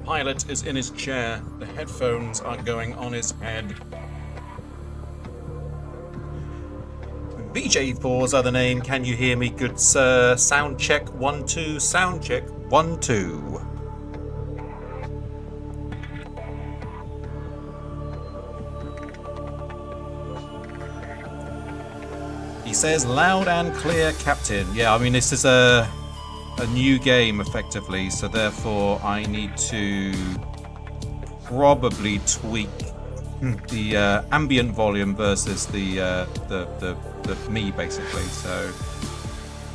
pilot is in his chair. The headphones are going on his head. BJ4's other name. Can you hear me, good sir? Sound check 1 2. Sound check 1 2. He says loud and clear, Captain. Yeah, I mean this is a new game effectively, so therefore I need to probably tweak the ambient volume versus the me basically. So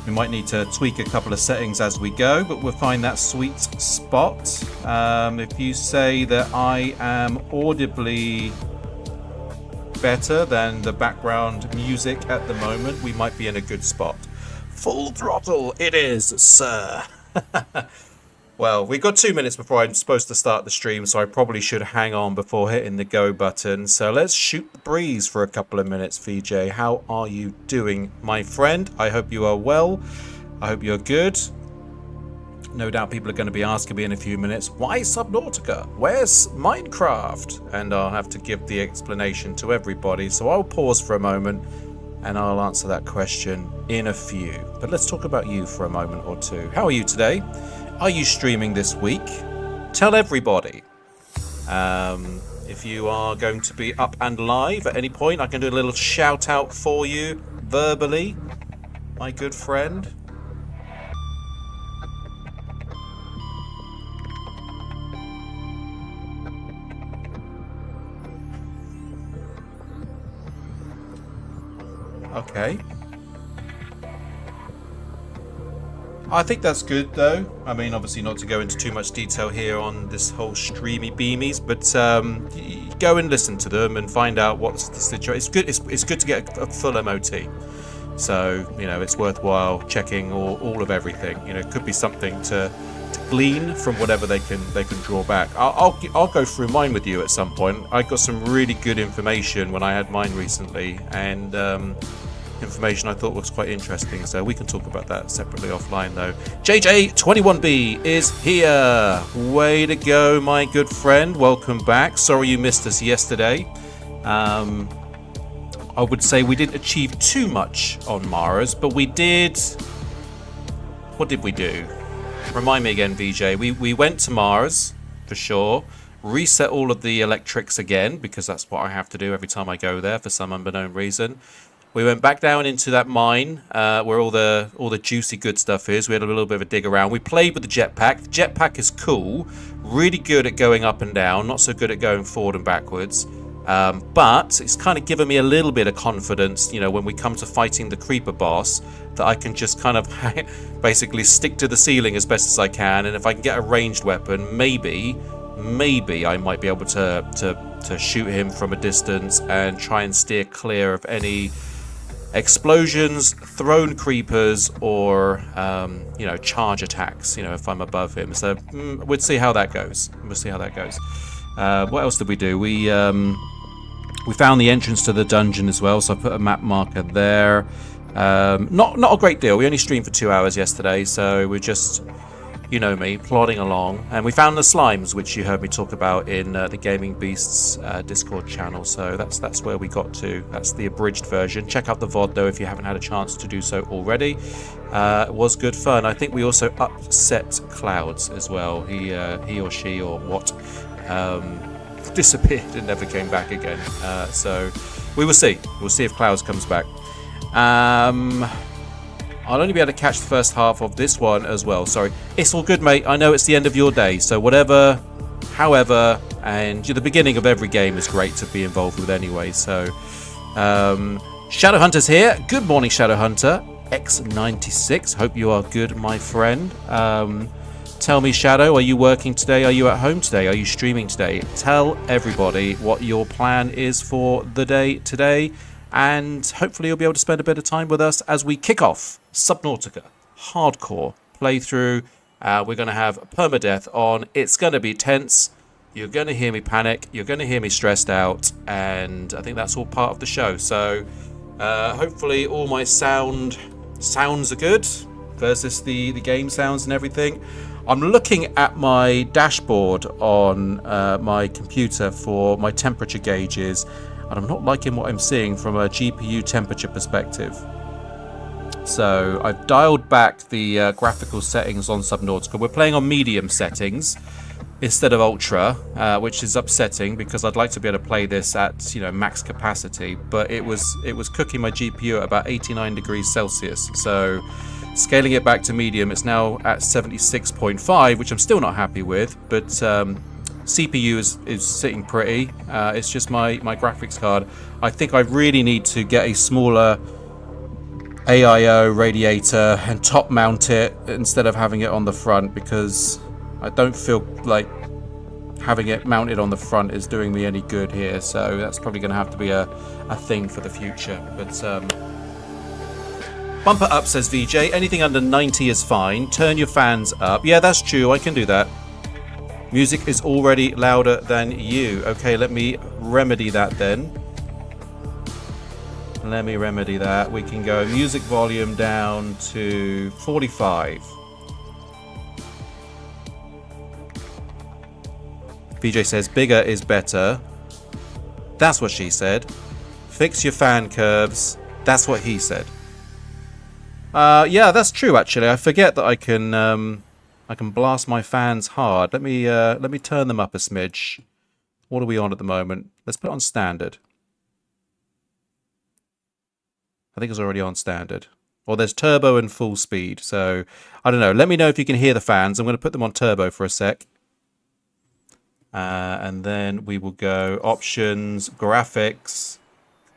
we might need to tweak a couple of settings as we go, but we'll find that sweet spot. If you say that I am audibly better than the background music at the moment, we might be in a good spot. Full throttle it is, sir. Well, we've got 2 minutes before I'm supposed to start the stream, so I probably should hang on before hitting the go button. So let's shoot the breeze for a couple of minutes, VJ. How are you doing, my friend? I hope you are well. I hope you're good. No doubt people are going to be asking me in a few minutes, why Subnautica? Where's Minecraft? And I'll have to give the explanation to everybody. So I'll pause for a moment and I'll answer that question in a few. But let's talk about you for a moment or two. How are you today? Are you streaming this week? Tell everybody. If you are going to be up and live at any point, I can do a little shout out for you verbally, my good friend. Okay. I think that's good though. I mean, obviously not to go into too much detail here on this whole streamy beamies, but go and listen to them and find out what's the situation. It's good to get a full MOT. So, you know, it's worthwhile checking all of everything. You know, it could be something to glean from whatever they can draw back. I'll go through mine with you at some point. I got some really good information when I had mine recently, and information I thought was quite interesting, so we can talk about that separately offline though. JJ21B is here. Way to go, my good friend. Welcome back. Sorry you missed us yesterday. I would say we didn't achieve too much on Mars, but we did. What did we do? Remind me again, VJ. We went to Mars for sure. Reset all of the electrics again, because that's what I have to do every time I go there for some unbeknown reason. We went back down into that mine where all the juicy good stuff is. We had a little bit of a dig around. We played with the jetpack. The jetpack is cool, really good at going up and down, not so good at going forward and backwards. But it's kind of given me a little bit of confidence, you know, when we come to fighting the creeper boss, that I can just kind of basically stick to the ceiling as best as I can. And if I can get a ranged weapon, maybe I might be able to shoot him from a distance and try and steer clear of any explosions, thrown creepers, or you know, charge attacks, you know, if I'm above him. So we'll see how that goes. What else did we do? We found the entrance to the dungeon as well, so I put a map marker there. Not a great deal. We only streamed for 2 hours yesterday, so we're just, you know me, plodding along. And we found the slimes, which you heard me talk about in the Gaming Beasts Discord channel. So that's where we got to. That's the abridged version. Check out the VOD, though, if you haven't had a chance to do so already. It was good fun. I think we also upset Clouds as well. He or she or what disappeared and never came back again. So we will see. We'll see if Clouds comes back. I'll only be able to catch the first half of this one as well. Sorry. It's all good, mate. I know it's the end of your day. So whatever, however, and the beginning of every game is great to be involved with anyway. So Shadowhunter's here. Good morning, Shadowhunter. X96. Hope you are good, my friend. Tell me, Shadow, are you working today? Are you at home today? Are you streaming today? Tell everybody what your plan is for the day today. And hopefully you'll be able to spend a bit of time with us as we kick off Subnautica hardcore playthrough. We're going to have Permadeath on. It's going to be tense. You're going to hear me panic. You're going to hear me stressed out. And I think that's all part of the show. So hopefully all my sounds are good versus the game sounds and everything. I'm looking at my dashboard on my computer for my temperature gauges, and I'm not liking what I'm seeing from a GPU temperature perspective. So I've dialed back the graphical settings on Subnautica. We're playing on medium settings instead of ultra, which is upsetting because I'd like to be able to play this at, you know, max capacity. But it was cooking my GPU at about 89 degrees Celsius. So scaling it back to medium, it's now at 76.5, which I'm still not happy with. But CPU is sitting pretty. It's just my graphics card. I think I really need to get a smaller AIO radiator and top mount it instead of having it on the front, because I don't feel like having it mounted on the front is doing me any good here. So that's probably going to have to be a thing for the future. But bumper up, says VJ. Anything under 90 is fine. Turn your fans up. Yeah, that's true. I can do that. Music is already louder than you. Okay, let me remedy that then. Let me remedy that. We can go music volume down to 45. VJ says bigger is better. That's what she said. Fix your fan curves. That's what he said. Yeah, that's true actually. I forget that I can blast my fans hard. Let me turn them up a smidge. What are we on at the moment? Let's put it on standard. I think it's already on standard. Or there's turbo and full speed. So, I don't know. Let me know if you can hear the fans. I'm going to put them on turbo for a sec. And then we will go options, graphics,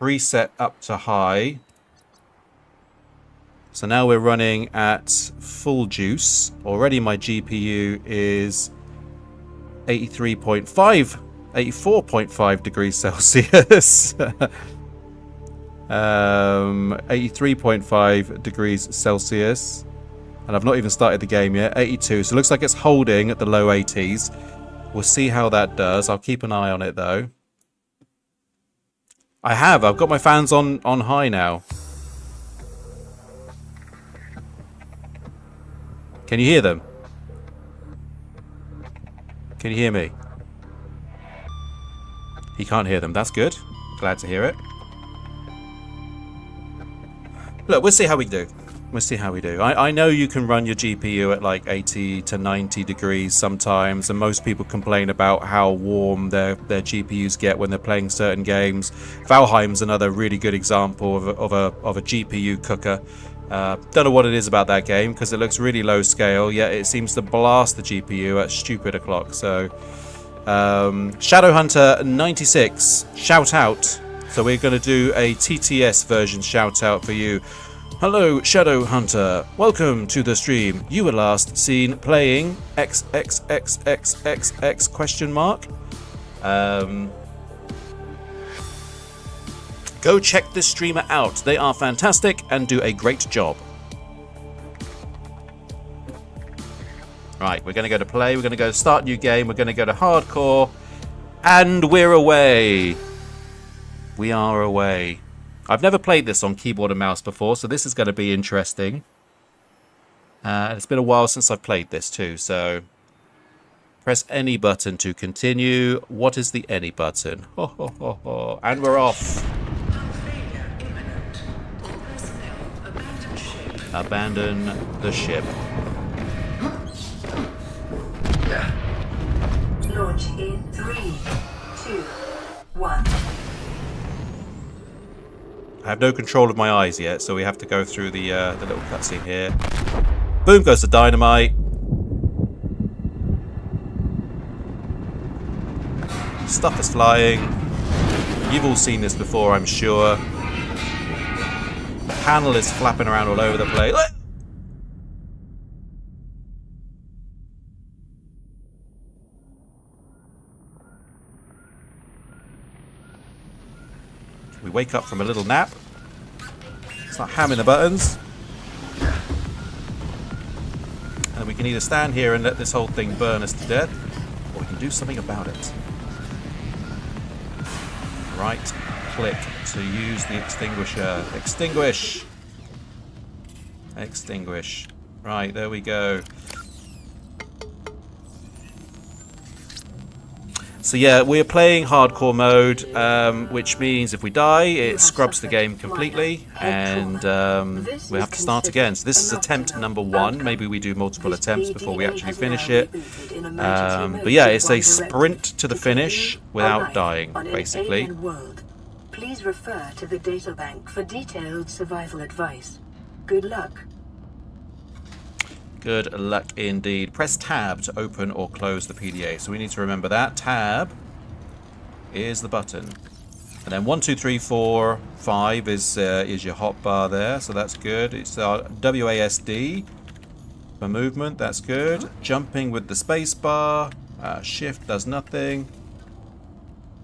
preset up to high. So now we're running at full juice. Already my GPU is 84.5 degrees Celsius. 83.5 degrees Celsius, and I've not even started the game yet. 82, so it looks like it's holding at the low 80s. We'll see how that does. I'll keep an eye on it though. I've got my fans on high now. Can you hear them? Can you hear me? He can't hear them. That's good. Glad to hear it. Look, we'll see how we do. We'll see how we do. I know you can run your GPU at like 80 to 90 degrees sometimes, and most people complain about how warm their GPUs get when they're playing certain games. Valheim's another really good example of a GPU cooker. Don't know what it is about that game because it looks really low scale, yet it seems to blast the GPU at stupid o'clock. So, Shadowhunter 96, shout out. So we're going to do a TTS version shout out for you. Hello, Shadowhunter. Welcome to the stream. You were last seen playing XXXXXX question mark. Go check this streamer out. They are fantastic and do a great job. Right, we're going to go to play. We're going to go start new game. We're going to go to hardcore. And we're away. We are away. I've never played this on keyboard and mouse before, so this is going to be interesting. It's been a while since I've played this too, so press any button to continue. What is the any button? Ho, ho, ho, ho. And we're off. Abandon the ship. Launch in 3, 2, 1. I have no control of my eyes yet, so we have to go through the little cutscene here. Boom goes the dynamite. Stuff is flying. You've all seen this before, I'm sure. The panel is flapping around all over the place. We wake up from a little nap. Start hammering the buttons. And we can either stand here and let this whole thing burn us to death, or we can do something about it. Right click to use the extinguisher. Extinguish! Extinguish. Right, there we go. So yeah, we're playing hardcore mode, which means if we die, it scrubs the game completely, and we have to start again. So this is attempt number 1. Maybe we do multiple attempts before we actually finish it. But yeah, it's a sprint to the finish without dying, basically. Please refer to the databank for detailed survival advice. Good luck. Good luck indeed. Press tab to open or close the PDA. So we need to remember that. Tab is the button. And then 1, 2, 3, 4, 5 is your hotbar there. So that's good. It's our WASD for movement. That's good. Jumping with the space bar. Shift does nothing.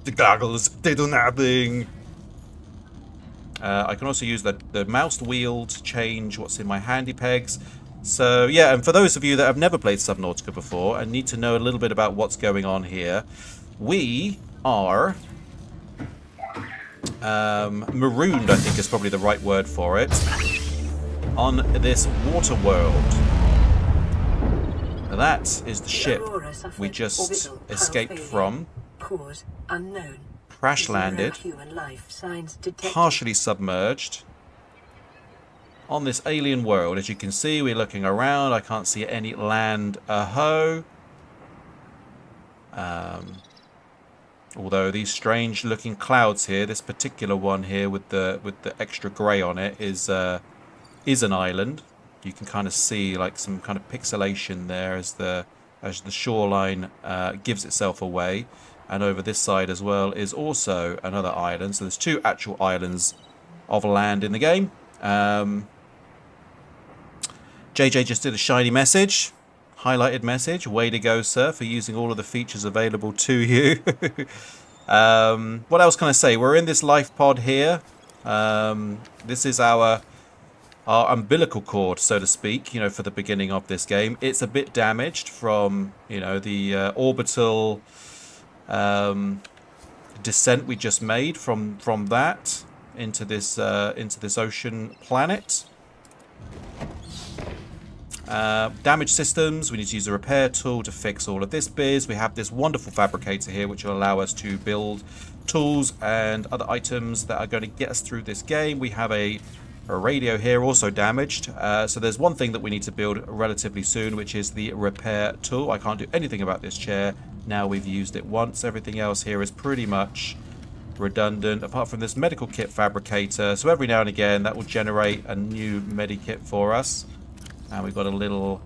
The goggles, they do nothing. I can also use the mouse wheel to change what's in my handy pegs. So yeah, and for those of you that have never played Subnautica before and need to know a little bit about what's going on here, we are marooned, I think is probably the right word for it, on this water world. Now that is the ship we just escaped from. Cause unknown. Crash landed, partially submerged on this alien world. As you can see, we're looking around. I can't see any land a-ho. Although these strange looking clouds here, this particular one here with the extra grey on it is an island. You can kind of see like some kind of pixelation there as the shoreline gives itself away. And over this side as well is also another island. So there's 2 actual islands of land in the game. JJ just did a shiny message, highlighted message. Way to go, sir, for using all of the features available to you. What else can I say? We're in this life pod here. This is our umbilical cord, so to speak, you know, for the beginning of this game. It's a bit damaged from, you know, the orbital descent we just made from that into this ocean planet. Damaged systems, we need to use a repair tool to fix all of this biz. We have this wonderful fabricator here which will allow us to build tools and other items that are going to get us through this game. We have a radio here also damaged, so there's one thing that we need to build relatively soon, which is the repair tool. I can't do anything about this chair now we've used it once. Everything else here is pretty much redundant apart from this medical kit fabricator, so every now and again that will generate a new medikit for us. And we've got a little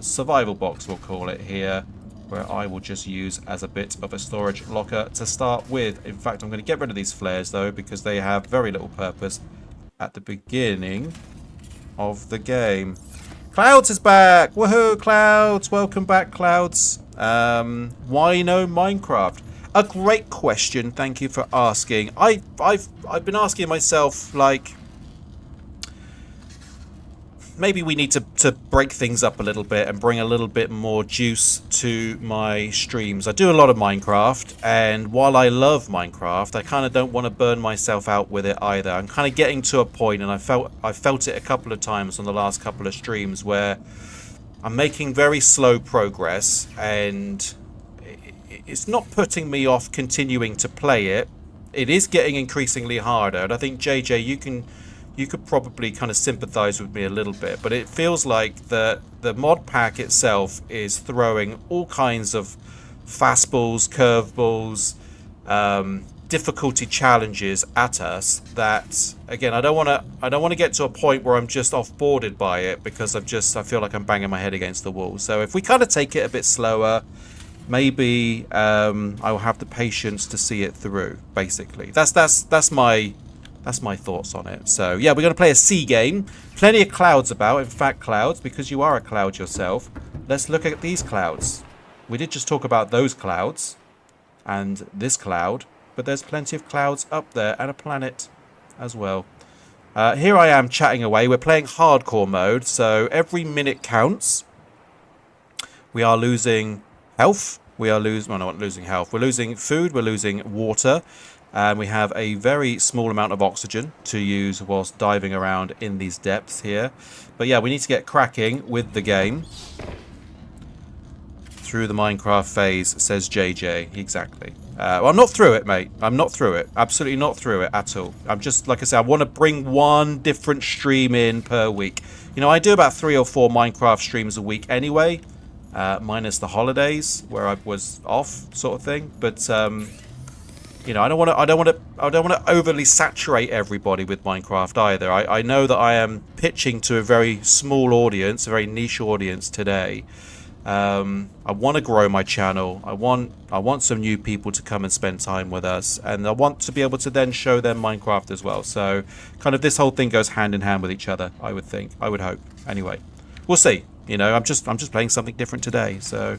survival box, we'll call it here, where I will just use as a bit of a storage locker to start with. In fact, I'm going to get rid of these flares though, because they have very little purpose at the beginning of the game. Clouds is back! Woohoo, Clouds! Welcome back, Clouds. Why no Minecraft? A great question, thank you for asking. I've been asking myself, like, maybe we need to break things up a little bit and bring a little bit more juice to my streams. I do a lot of Minecraft, and while I love Minecraft, I kind of don't want to burn myself out with it either. I'm kind of getting to a point, and I felt it a couple of times on the last couple of streams, where I'm making very slow progress, and it's not putting me off continuing to play it. It is getting increasingly harder, and I think, JJ, you could probably kind of sympathize with me a little bit, but it feels like the mod pack itself is throwing all kinds of fastballs, curveballs, difficulty challenges at us that, again, I don't want to get to a point where I'm just off-boarded by it, because I feel like I'm banging my head against the wall. So if we kind of take it a bit slower, maybe I will have the patience to see it through, basically. That's my thoughts on it. So yeah, we're going to play a sea game. Plenty of clouds about. In fact, Clouds, because you are a cloud yourself, let's look at these clouds. We did just talk about those clouds and this cloud, but there's plenty of clouds up there and a planet as well. Here I am chatting away. We're playing hardcore mode, so every minute counts. We are losing health. Well, not losing health. We're losing food. We're losing water. And we have a very small amount of oxygen to use whilst diving around in these depths here. But yeah, we need to get cracking with the game. through the Minecraft phase, says JJ. Exactly. Well, I'm not through it, mate. I'm not through it. Absolutely not through it at all. I'm just, like I said, I want to bring one different stream in per week. You know, I do about 3 or 4 Minecraft streams a week anyway, minus the holidays where I was off, sort of thing. But you know, I don't want to overly saturate everybody with Minecraft either. I know that I am pitching to a very small audience, a very niche audience today. I want to grow my channel. I want some new people to come and spend time with us, and I want to be able to then show them Minecraft as well. So kind of this whole thing goes hand in hand with each other, I would think. I would hope. Anyway, we'll see. You know, I'm just playing something different today. So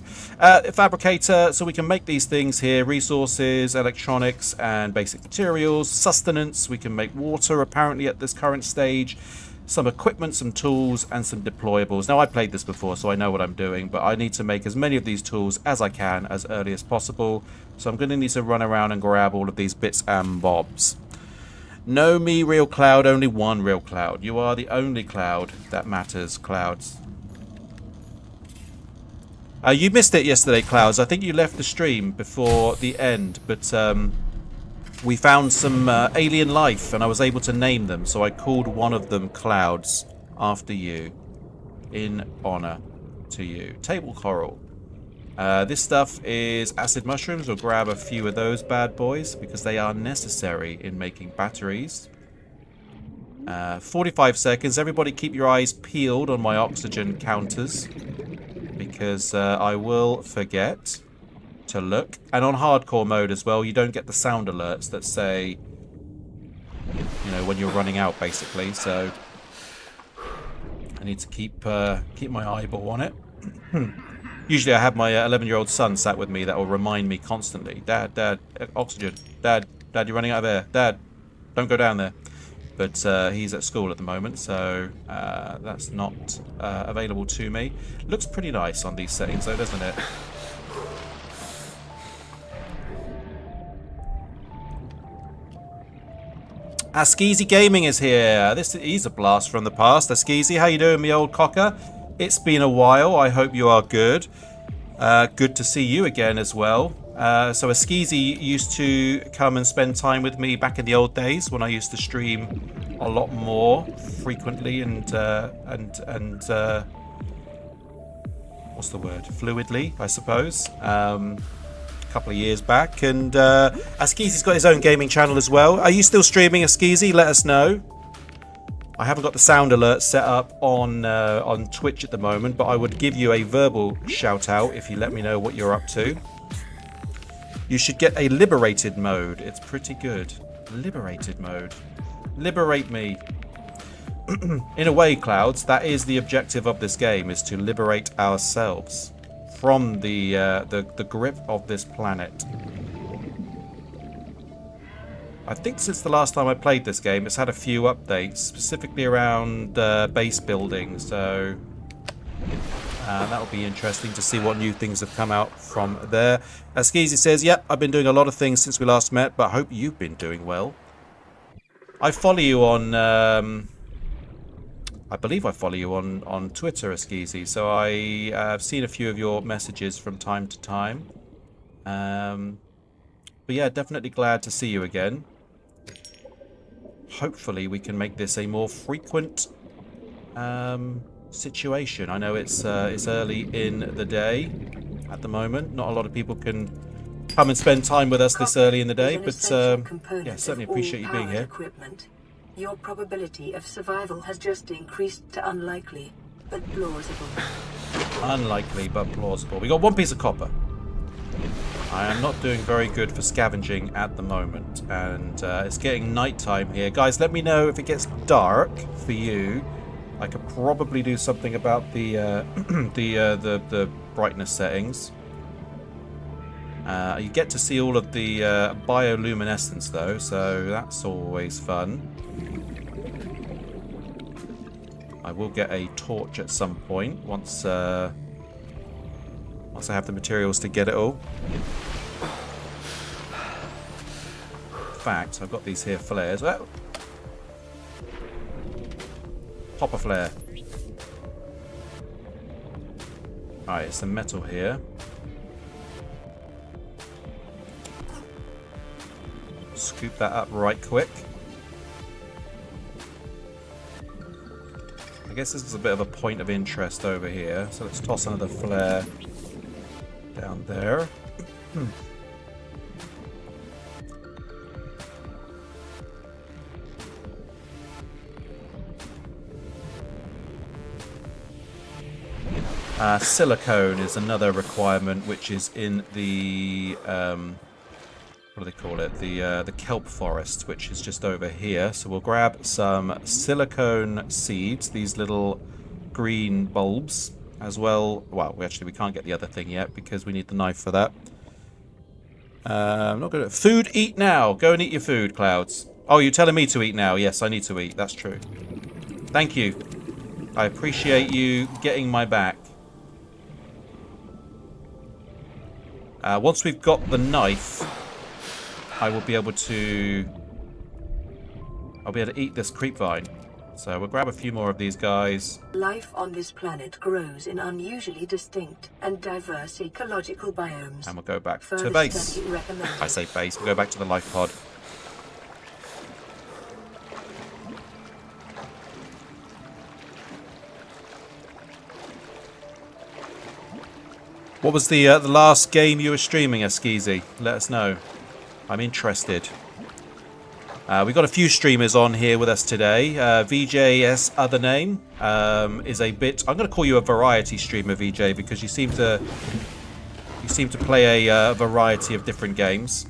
fabricator, so we can make these things here: resources, electronics, and basic materials. Sustenance, we can make water apparently at this current stage. Some equipment, some tools, and some deployables. Now, I played this before, so I know what I'm doing, but I need to make as many of these tools as I can as early as possible. So I'm going to need to run around and grab all of these bits and bobs. No me, real cloud, only one real cloud. You are the only cloud that matters, Clouds. You missed it yesterday, Clouds. I think you left the stream before the end, but we found some alien life, and I was able to name them, so I called one of them Clouds after you, in honor to you. Table coral. This stuff is acid mushrooms. We'll grab a few of those bad boys, because they are necessary in making batteries. 45 seconds. Everybody keep your eyes peeled on my oxygen counters, because I will forget to look. And on hardcore mode as well, you don't get the sound alerts that say, you know, when you're running out, basically. So I need to keep my eyeball on it. Usually I have my 11-year-old son sat with me that will remind me constantly, Dad, oxygen, Dad, you're running out of air, Dad, don't go down there. But he's at school at the moment, so that's not available to me. Looks pretty nice on these settings though, doesn't it? Askeezy Gaming is here. He's a blast from the past. Askeezy, how you doing, me old cocker? It's been a while. I hope you are good. Good to see you again as well. So Askeezy used to come and spend time with me back in the old days when I used to stream a lot more frequently and what's the word? Fluidly, I suppose. Couple of years back, and Askeezy's got his own gaming channel as well. Are you still streaming, Askeezy? Let us know. I haven't got the sound alert set up on Twitch at the moment, but I would give you a verbal shout out if you let me know what you're up to. You should get a liberated mode. It's pretty good. Liberated mode. Liberate me. In a way, Clouds, that is the objective of this game, is to liberate ourselves from the grip of this planet. I think since the last time I played this game, it's had a few updates, specifically around base building, so that'll be interesting to see what new things have come out from there. Askeezy says, yep, I've been doing a lot of things since we last met, but I hope you've been doing well. I follow you on... I believe I follow you on Twitter, Askeezy, so I've seen a few of your messages from time to time. But yeah, definitely glad to see you again. Hopefully we can make this a more frequent situation. I know it's early in the day at the moment. Not a lot of people can come and spend time with us this early in the day, but yeah, certainly appreciate you being here. Your probability of survival has just increased to unlikely, but plausible. Unlikely, but plausible. We got one piece of copper. I am not doing very good for scavenging at the moment, and it's getting nighttime here. Guys, let me know if it gets dark for you. I could probably do something about the the brightness settings. You get to see all of the bioluminescence though, so that's always fun. I will get a torch at some point once I have the materials to get it all. In fact, I've got these here flares. Oh. Pop a flare. Alright, some metal here. scoop that up right quick. I guess this is a bit of a point of interest over here. So let's toss another flare down there. Silicone is another requirement, which is in the what do they call it? The kelp forest, which is just over here. So we'll grab some silicone seeds, these little green bulbs, as well. Well, we can't get the other thing yet because we need the knife for that. I'm not gonna food. Eat now. Go and eat your food, Clouds. Oh, you're telling me to eat now? Yes, I need to eat. That's true. Thank you. I appreciate you getting my back. Once we've got the knife, I will be able to... I'll be able to eat this creep vine. So we'll grab a few more of these guys. Life on this planet grows in unusually distinct and diverse ecological biomes. And we'll go back Further to base. study recommended. I say base. We'll go back to the life pod. What was the last game you were streaming, Askizi? Let us know. I'm interested. We've got a few streamers on here with us today. VJ's other name is a bit... I'm going to call you a variety streamer, VJ, because you seem to play a variety of different games.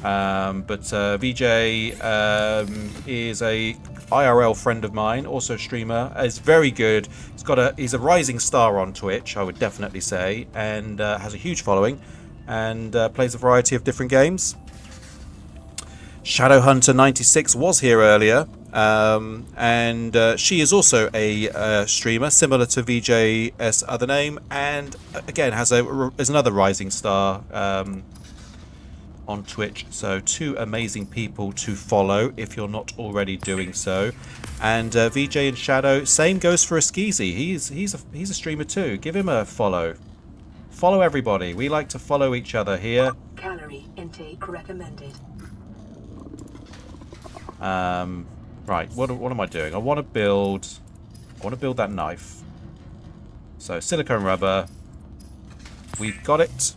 But VJ is a IRL friend of mine, also a streamer. Is very good. He's a rising star on Twitch, I would definitely say, and has a huge following, and plays a variety of different games. Shadowhunter96 was here earlier, and she is also a streamer similar to VJ's other name, and again is another rising star on Twitch. So two amazing people to follow if you're not already doing so. And VJ and Shadow, same goes for Askizi. He's a streamer too. Give him a follow. Follow everybody. We like to follow each other here. Calorie intake recommended. Right. What am I doing? I want to build that knife. So silicone rubber. We've got it.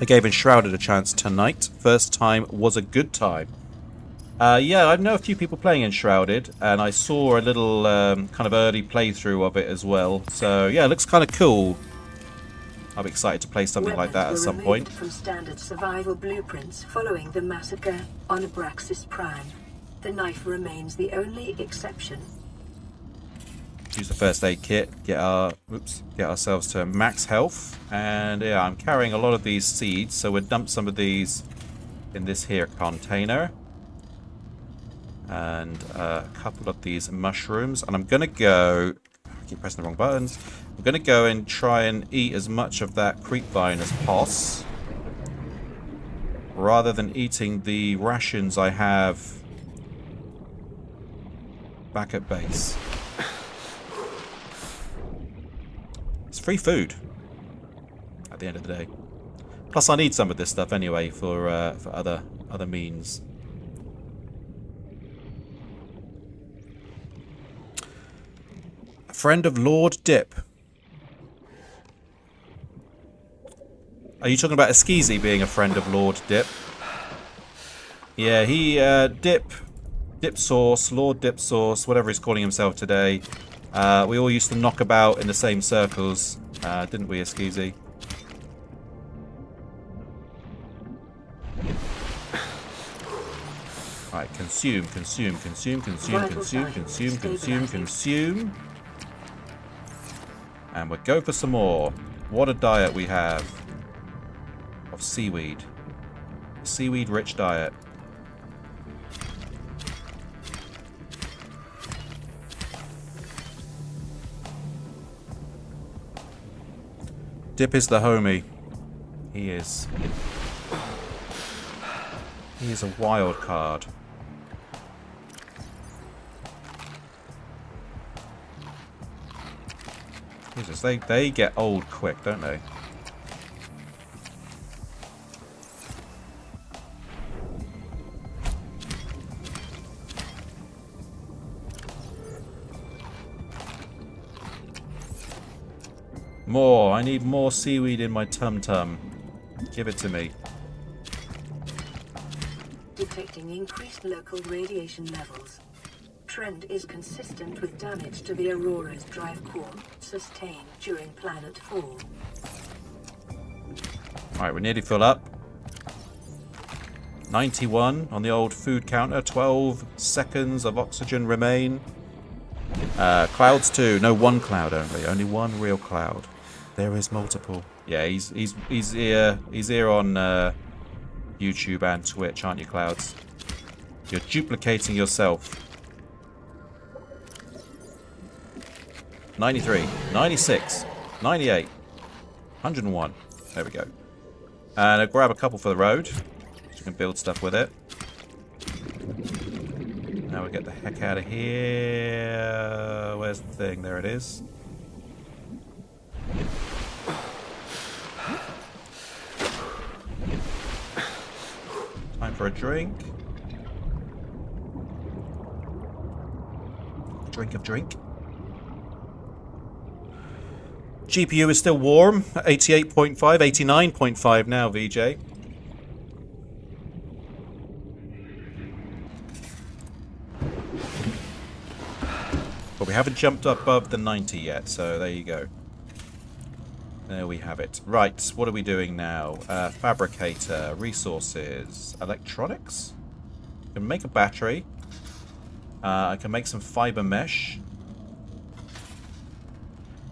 I gave Enshrouded a chance tonight. First time was a good time. Yeah, I know a few people playing Enshrouded, and I saw a little kind of early playthrough of it as well. So yeah, it looks kind of cool. I'm excited to play something like that at some point. From standard survival blueprints following the massacre on Abraxas Prime. The knife remains the only exception. Use the first aid kit, get ourselves to max health, and yeah, I'm carrying a lot of these seeds, so we'll dump some of these in this here container, and a couple of these mushrooms, and I'm gonna go. I keep pressing the wrong buttons. I'm gonna go and try and eat as much of that creep vine as possible, rather than eating the rations I have back at base. It's free food at the end of the day. Plus, I need some of this stuff anyway for other means. A friend of Lord Dip. Are you talking about Askizi being a friend of Lord Dip? Yeah, he Dip Sauce, Lord Dip Sauce, whatever he's calling himself today. We all used to knock about in the same circles, didn't we, Askizi? Right, consume. And we'll go for some more. What a diet we have of seaweed. Seaweed-rich diet. Dip is the homie. He is. He is a wild card. Jesus, they get old quick, don't they? More. I need more seaweed in my tum-tum. Give it to me. Detecting increased local radiation levels. Trend is consistent with damage to the Aurora's drive core sustained during planet fall. Alright, we're nearly full up. 91 on the old food counter. 12 seconds of oxygen remain. Clouds too. No, one cloud only. Only one real cloud. There is multiple. Yeah, he's here on YouTube and Twitch, aren't you, Clouds? You're duplicating yourself. 93, 96, 98, 101. There we go. And I'll grab a couple for the road. So you can build stuff with it. Now we get the heck out of here. Where's the thing? There it is. Time for a drink. Drink of drink. GPU is still warm. 88.5, 89.5 now, VJ. But we haven't jumped up above the 90 yet, so there you go. There we have it. Right, what are we doing now? Fabricator, resources, electronics. I can make a battery. I can make some fiber mesh.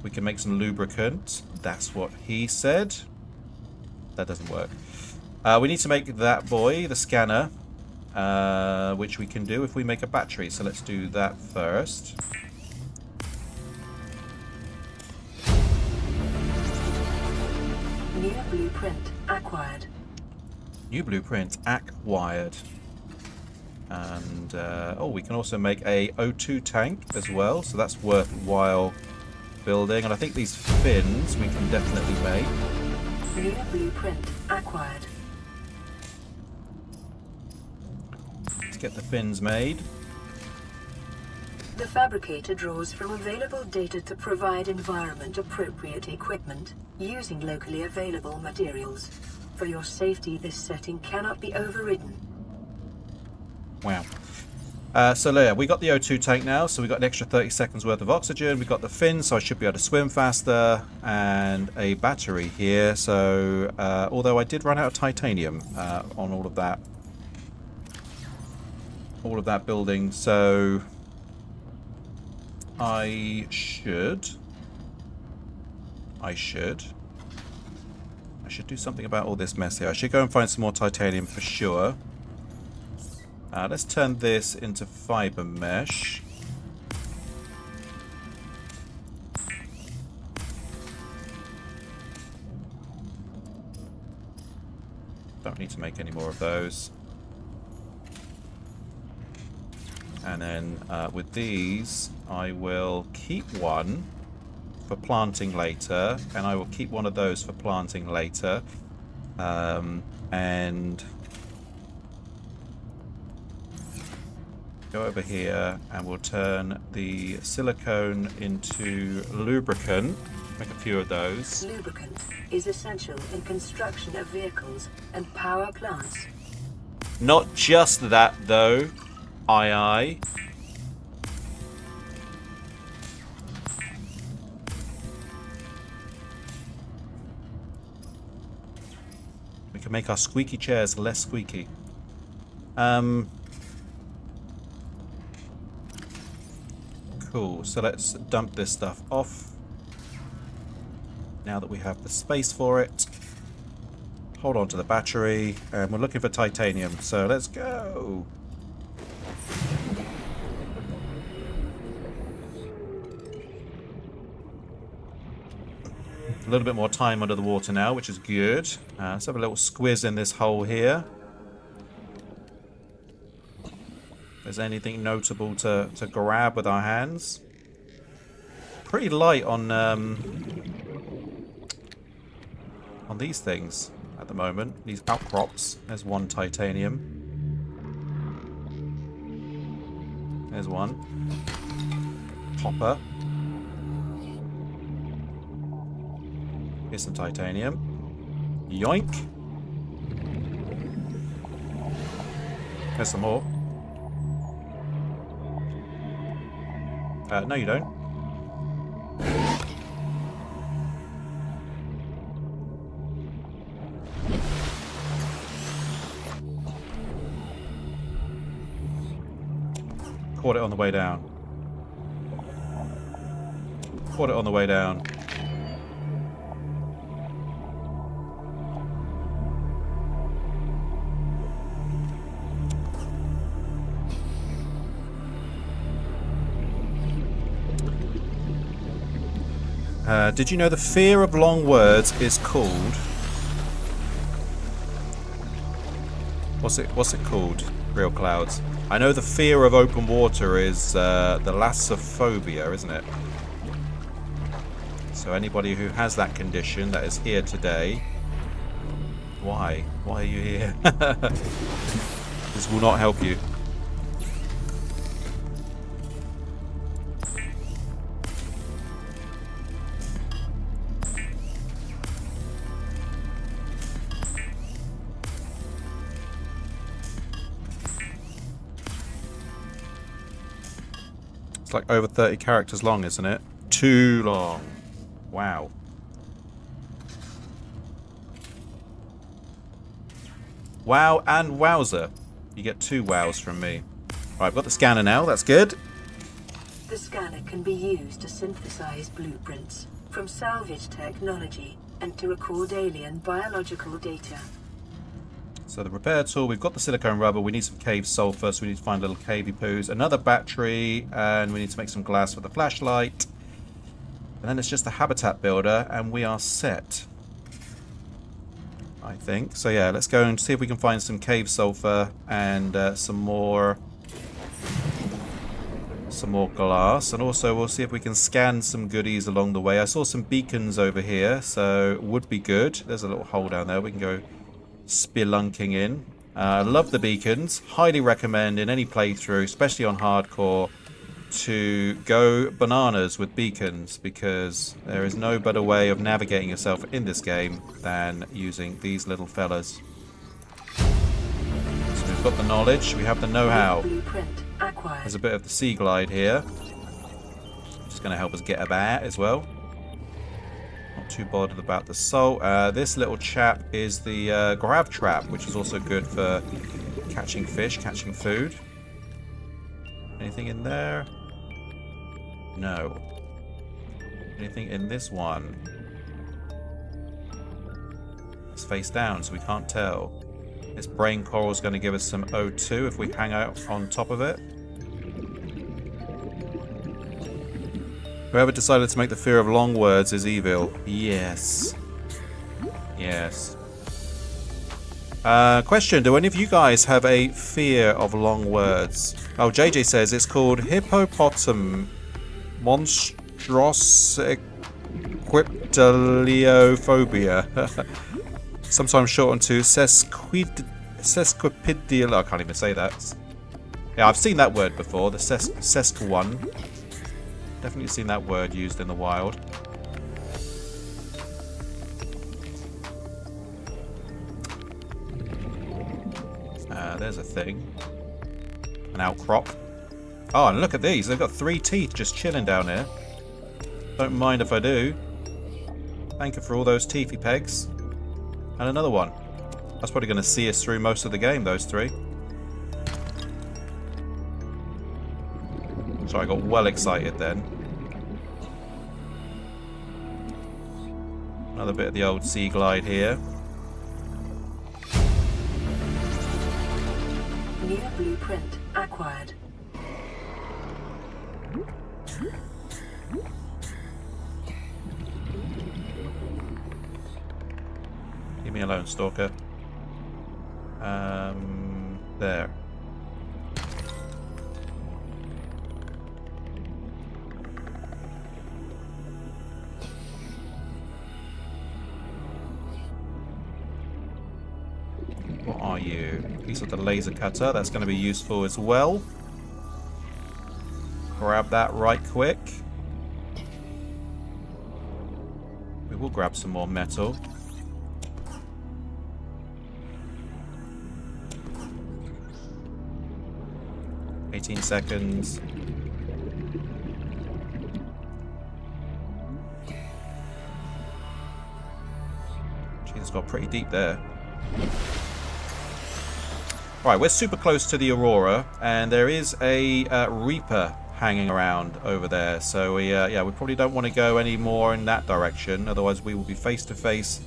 We can make some lubricant. That's what he said. That doesn't work. We need to make that boy, the scanner, which we can do if we make a battery. So let's do that first. New blueprint acquired. New blueprint acquired. And, oh, we can also make a O2 tank as well. So that's worthwhile building. And I think these fins we can definitely make. New blueprint acquired. Let's get the fins made. The fabricator draws from available data to provide environment-appropriate equipment using locally available materials. For your safety, this setting cannot be overridden. Wow. So yeah, we got the O2 tank now, so we got an extra 30 seconds worth of oxygen. We got the fins, so I should be able to swim faster, and a battery here. So although I did run out of titanium on all of that building, so I should do something about all this mess here. I should go and find some more titanium for sure. Let's turn this into fiber mesh. Don't need to make any more of those. And then with these, I will keep one for planting later, and I will keep one of those for planting later. And go over here and we'll turn the silicone into lubricant. Make a few of those. Lubricant is essential in construction of vehicles and power plants. Not just that though. Aye. We can make our squeaky chairs less squeaky. Cool, so let's dump this stuff off. Now that we have the space for it. Hold on to the battery, and we're looking for titanium, so let's go. A little bit more time under the water now, which is good. Let's have a little squiz in this hole here. Is there anything notable to grab with our hands? Pretty light on these things at the moment. These outcrops. There's one titanium. There's one. Here's some titanium. Yoink. There's some more. No, you don't. Caught it on the way down. Caught it on the way down. Did you know the fear of long words is called... What's it called? Real Clouds. I know the fear of open water is the lassophobia, isn't it? So anybody who has that condition that is here today... Why? Why are you here? This will not help you. It's like over 30 characters long, isn't it? Too long. Wow. Wow and wowzer. You get 2 wows from me. Right, I've got the scanner now. That's good. The scanner can be used to synthesize blueprints from salvage technology and to record alien biological data. So the repair tool, we've got the silicone rubber, we need some cave sulfur, so we need to find little cavey poos, another battery, and we need to make some glass for the flashlight. And then it's just the habitat builder, and we are set. I think. So yeah, let's go and see if we can find some cave sulfur and some more glass. And also we'll see if we can scan some goodies along the way. I saw some beacons over here, so would be good. There's a little hole down there we can go spelunking in. Love the beacons. Highly recommend in any playthrough, especially on hardcore, to go bananas with beacons, because there is no better way of navigating yourself in this game than using these little fellas. So we've got the knowledge, we have the know-how. There's a bit of the sea glide here, which is going to help us get about as well. Not too bothered about the salt. This little chap is the grab trap, which is also good for catching fish, catching food. Anything in there? No. Anything in this one? It's face down, so we can't tell. This brain coral is going to give us some O2 if we hang out on top of it. Whoever decided to make the fear of long words is evil. Yes. Yes. Question, do any of you guys have a fear of long words? Oh, JJ says it's called hippopotam monstrosquipedaliophobia. Sometimes shortened to sesquipedal. I can't even say that. Yeah, I've seen that word before, the sesq one. Definitely seen that word used in the wild. There's a thing. An outcrop. Oh, and look at these. They've got 3 teeth just chilling down here. Don't mind if I do. Thank you for all those teethy pegs. And another one. That's probably going to see us through most of the game, those 3. Sorry, I got well excited then. Another bit of the old sea glide here. New blueprint acquired. Leave me alone, stalker. There. What are you? Piece of the laser cutter. That's going to be useful as well. Grab that right quick. We we'll grab some more metal. $18 seconds. Jeez, it's got pretty deep there. Right, we're super close to the Aurora, and there is a Reaper hanging around over there. So we probably don't want to go any more in that direction. Otherwise, we will be face to face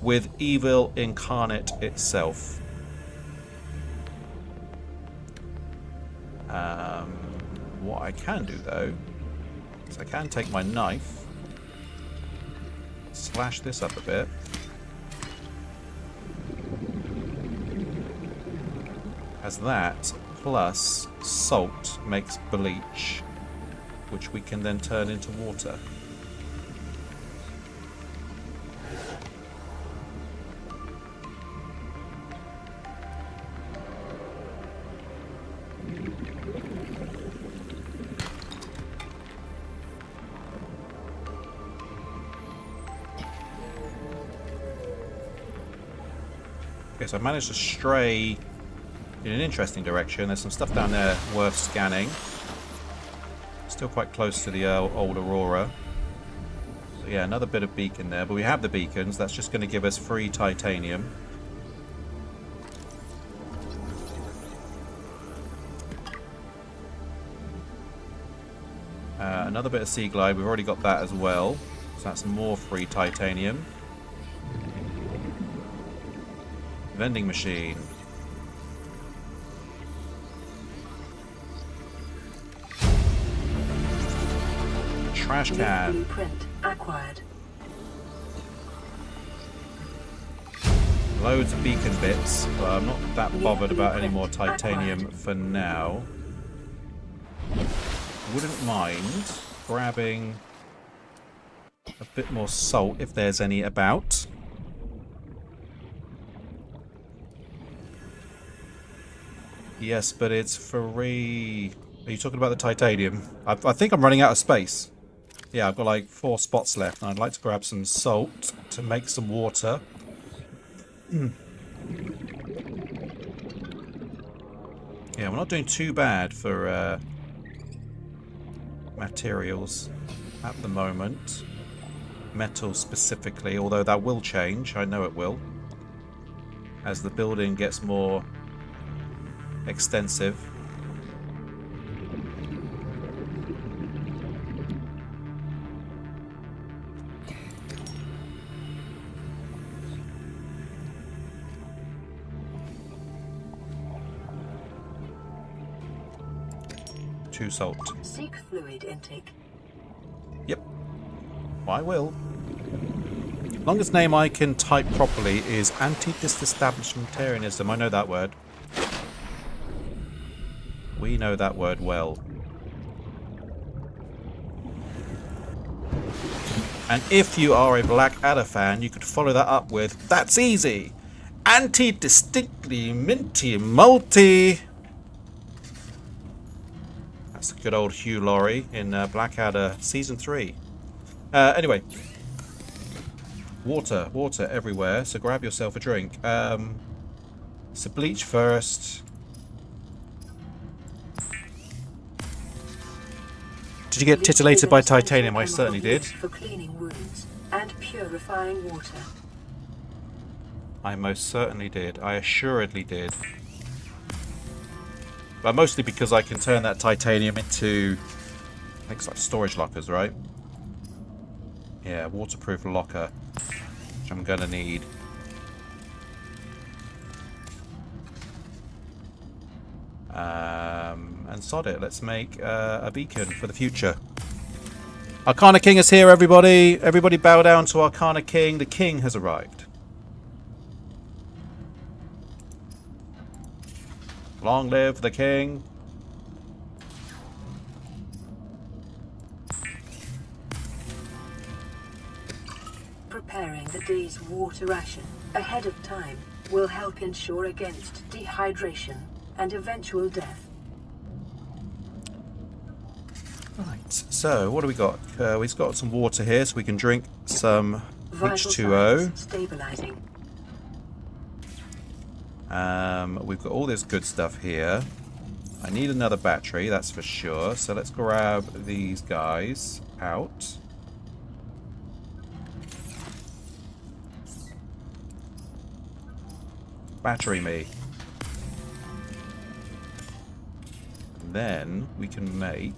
with evil incarnate itself. What I can do though is I can take my knife, slash this up a bit. As that plus salt makes bleach, which we can then turn into water. Okay, so I managed to stray in an interesting direction. There's some stuff down there worth scanning. Still quite close to the old Aurora. So yeah, another bit of beacon there. But we have the beacons. That's just going to give us free titanium. Another bit of sea glide. We've already got that as well. So that's more free titanium. Vending machine. Trash can. Blueprint acquired. Loads of beacon bits, but I'm not that bothered about any more titanium for now. Wouldn't mind grabbing a bit more salt if there's any about. Yes, but it's free. Are you talking about the titanium? I think I'm running out of space. Yeah, I've got like 4 spots left, and I'd like to grab some salt to make some water. Yeah, we're not doing too bad for materials at the moment. Metal specifically, although that will change. I know it will. As the building gets more extensive. Too salt. Seek fluid intake. Yep. I will. Longest name I can type properly is anti-disestablishmentarianism. I know that word. We know that word well. And if you are a Blackadder fan, you could follow that up with, that's easy. Anti-distinctly minty multi. That's the good old Hugh Laurie in Blackadder Season 3. Anyway. Water everywhere, so grab yourself a drink. So bleach first. Did you get titillated by titanium? I certainly did. For cleaning wounds and purifying water. I most certainly did. I assuredly did. But mostly because I can turn that titanium into things like storage lockers, right? Yeah, waterproof locker, which I'm gonna need. And sod it, let's make a beacon for the future. Arcana King is here, everybody. Everybody bow down to Arcana King. The King has arrived. Long live the King. Preparing the day's water ration ahead of time will help ensure against dehydration and eventual death. Right, so what do we got? We've got some water here so we can drink some Vital H2O. signs stabilizing. We've got all this good stuff here. I need another battery, that's for sure. So let's grab these guys out. Battery me. And then we can make...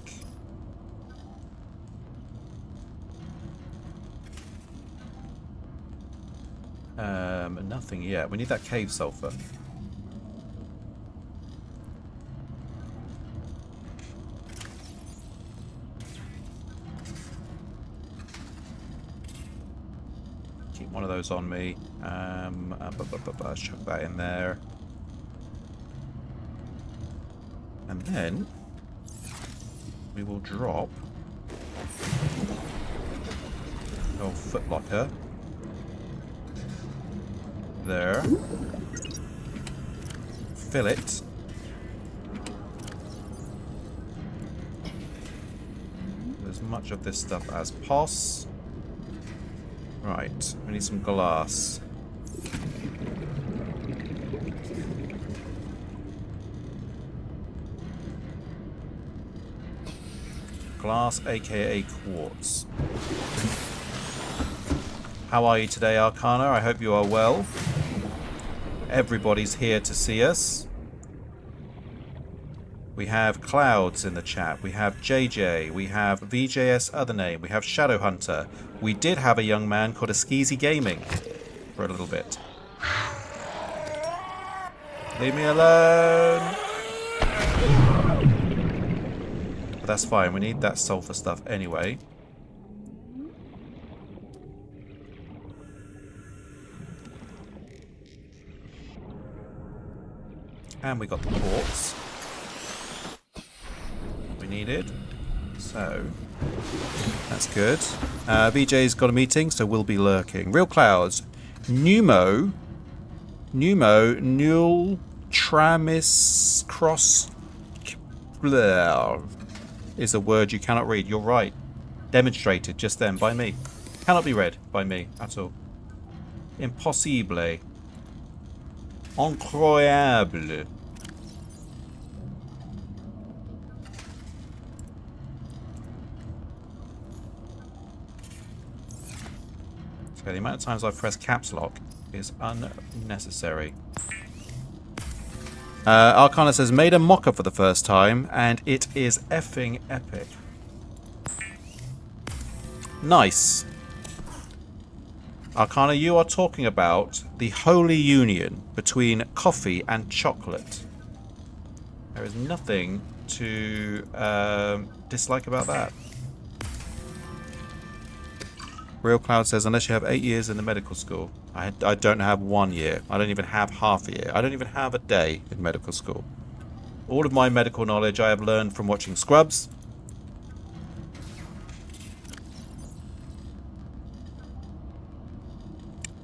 nothing yet. We need that cave sulfur. Keep one of those on me. Let's chuck that in there. And then we will drop our footlocker there. Fill it. As much of this stuff as pos. Right, we need some glass. Glass, aka quartz. How are you today, Arcana? I hope you are well. Everybody's here to see us. We have Clouds in the chat. We have JJ. We have VJS other name. We have Shadowhunter. We did have a young man called Skeezy Gaming for a little bit. Leave me alone. But that's fine. We need that sulfur stuff anyway. And we got the quartz we needed. So, that's good. VJ's got a meeting, so we'll be lurking. Real Clouds. Null Tramis Cross is a word you cannot read. You're right. Demonstrated just then by me. Cannot be read by me at all. Impossible. Incroyable. So the amount of times I've pressed caps lock is unnecessary. Arcana says, made a mock-up for the first time, and it is effing epic. Nice. Arcana, you are talking about the holy union between coffee and chocolate. There is nothing to dislike about that. Real Cloud says, unless you have 8 years in the medical school. I don't have 1 year. I don't even have half a year. I don't even have a day in medical school. All of my medical knowledge I have learned from watching Scrubs.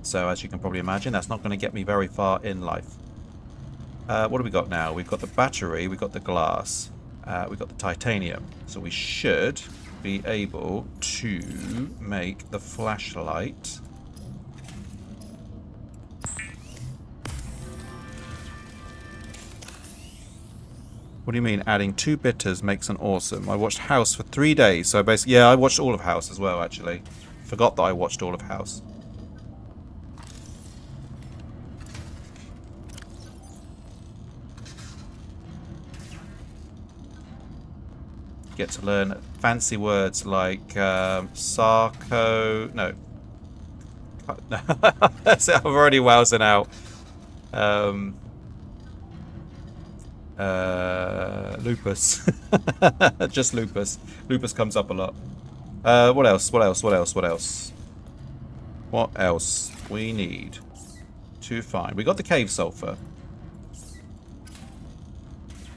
So, as you can probably imagine, that's not going to get me very far in life. What do we got now? We've got the battery, we've got the glass, we've got the titanium. So we should be able to make the flashlight. What do you mean adding 2 bitters makes an awesome? I watched House for 3 days, so basically, yeah, I watched all of House as well, actually. Forgot that I watched all of House. Get to learn fancy words like sarco. No, I'm already wowsing out. Lupus. Just lupus. Lupus comes up a lot. What else? What else? What else? What else? What else we need to find? We got the cave sulfur.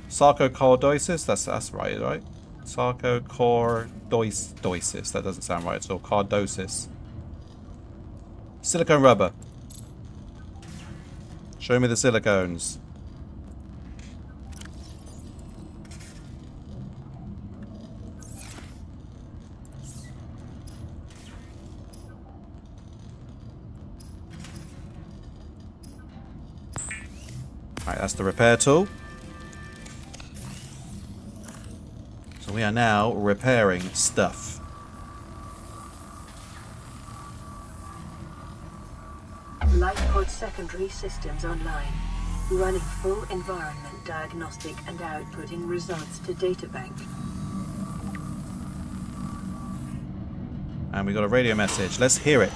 Sarcocardosis. That's right, right? Sarcocardosis. That doesn't sound right at all. Cardosis. Silicone rubber. Show me the silicones. Alright, that's the repair tool. So we are now repairing stuff. Lifepod secondary systems online. Running full environment diagnostic and outputting results to databank. And we got a radio message. Let's hear it.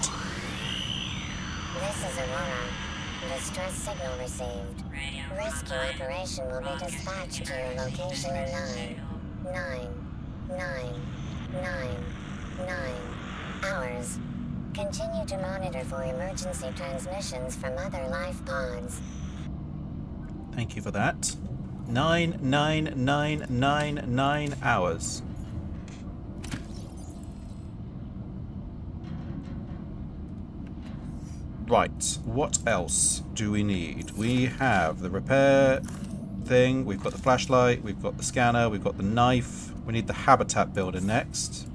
This is Aurora. Distress signal received. Rescue operation will be dispatched to your location in 9 hours. Continue to monitor for emergency transmissions from other life pods. Thank you for that. 9 hours. Right, what else do we need? We have the repair thing, we've got the flashlight, we've got the scanner, we've got the knife. We need the habitat builder next.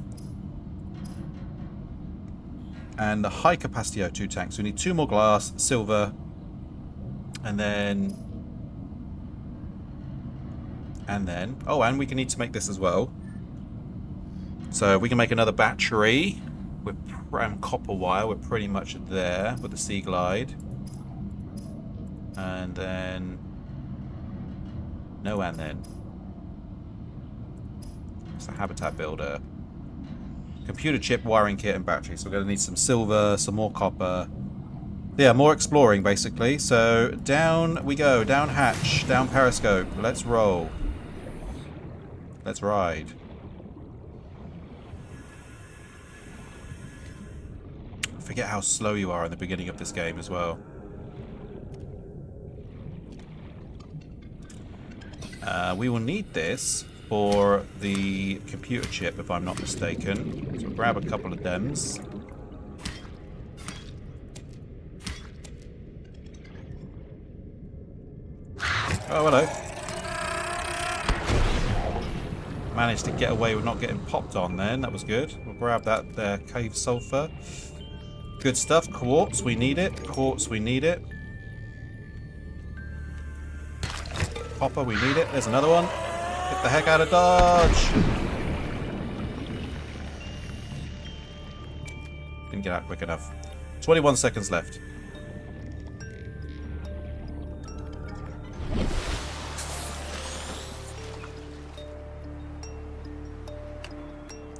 And the high capacity O2 tanks. We need 2 more glass, silver, and then... oh, and we can need to make this as well. So we can make another battery with copper wire. We're pretty much there with the Sea Glide. And then... and then. It's a habitat builder. Computer chip, wiring kit, and battery. So we're going to need some silver, some more copper. Yeah, more exploring, basically. So down we go. Down hatch. Down periscope. Let's roll. Let's ride. I forget how slow you are in the beginning of this game as well. We will need this for the computer chip, if I'm not mistaken. So we'll grab a couple of dems. Oh, hello. Managed to get away with not getting popped on then. That was good. We'll grab that there, cave sulfur. Good stuff. Quartz, we need it. Quartz, we need it. Copper, we need it. There's another one. Get the heck out of Dodge! Didn't get out quick enough. 21 seconds left.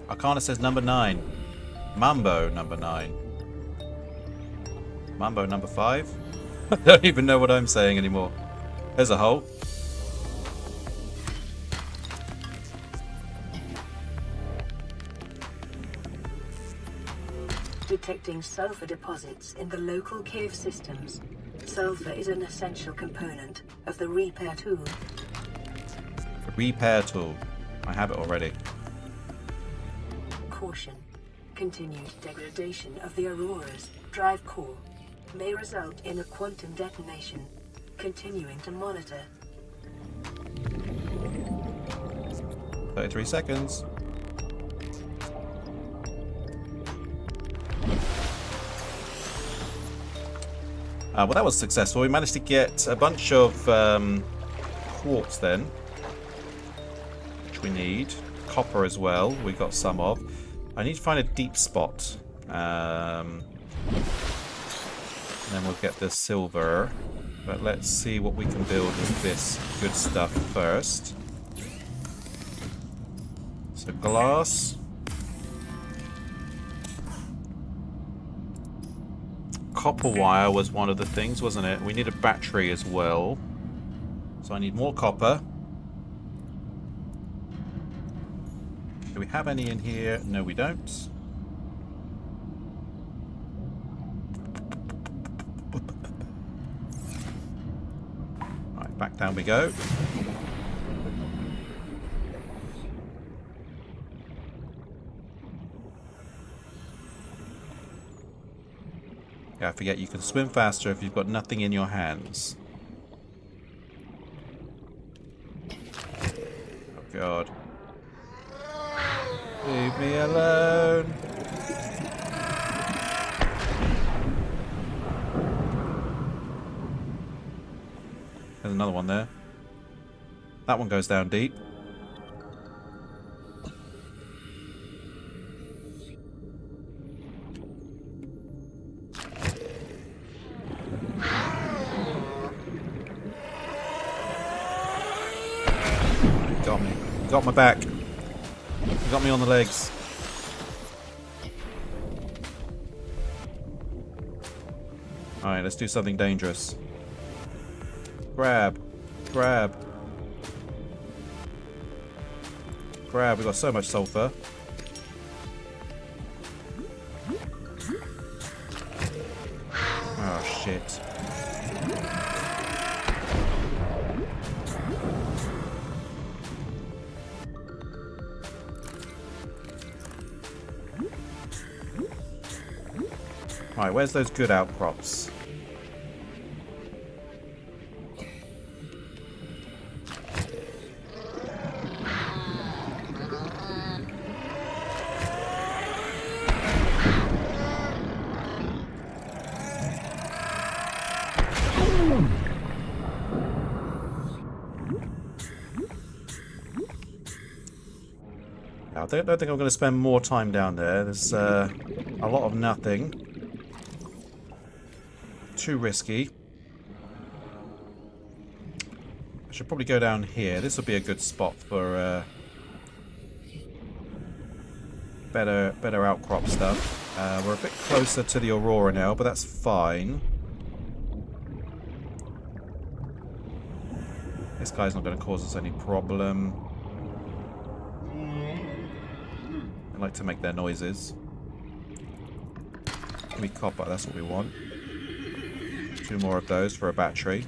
Arcana says number 9. Mambo number 9. Mambo number 5? I don't even know what I'm saying anymore. There's a hole. Detecting sulfur deposits in the local cave systems. Sulfur is an essential component of the repair tool. Repair tool. I have it already. Caution. Continued degradation of the Aurora's drive core may result in a quantum detonation. Continuing to monitor. 33 seconds. Well, that was successful. We managed to get a bunch of quartz then, which we need. Copper as well, we got some of. I need to find a deep spot. And then we'll get the silver. But let's see what we can build with this good stuff first. So glass. Copper wire was one of the things, wasn't it? We need a battery as well. So I need more copper. Do we have any in here? No, we don't. Right, back down we go. Yeah, I forget you can swim faster if you've got nothing in your hands. Oh god. Leave me alone. There's another one there. That one goes down deep. Got me. Got my back. You got me on the legs. Alright, let's do something dangerous. Grab. Grab. Grab. We've got so much sulfur. Oh, shit. Right, where's those good outcrops? I don't think I'm going to spend more time down there. There's a lot of nothing. Too risky. I should probably go down here. This will be a good spot for better outcrop stuff. We're a bit closer to the Aurora now, but that's fine. This guy's not going to cause us any problem. They like to make their noises. Give me copper, that's what we want. 2 more of those for a battery.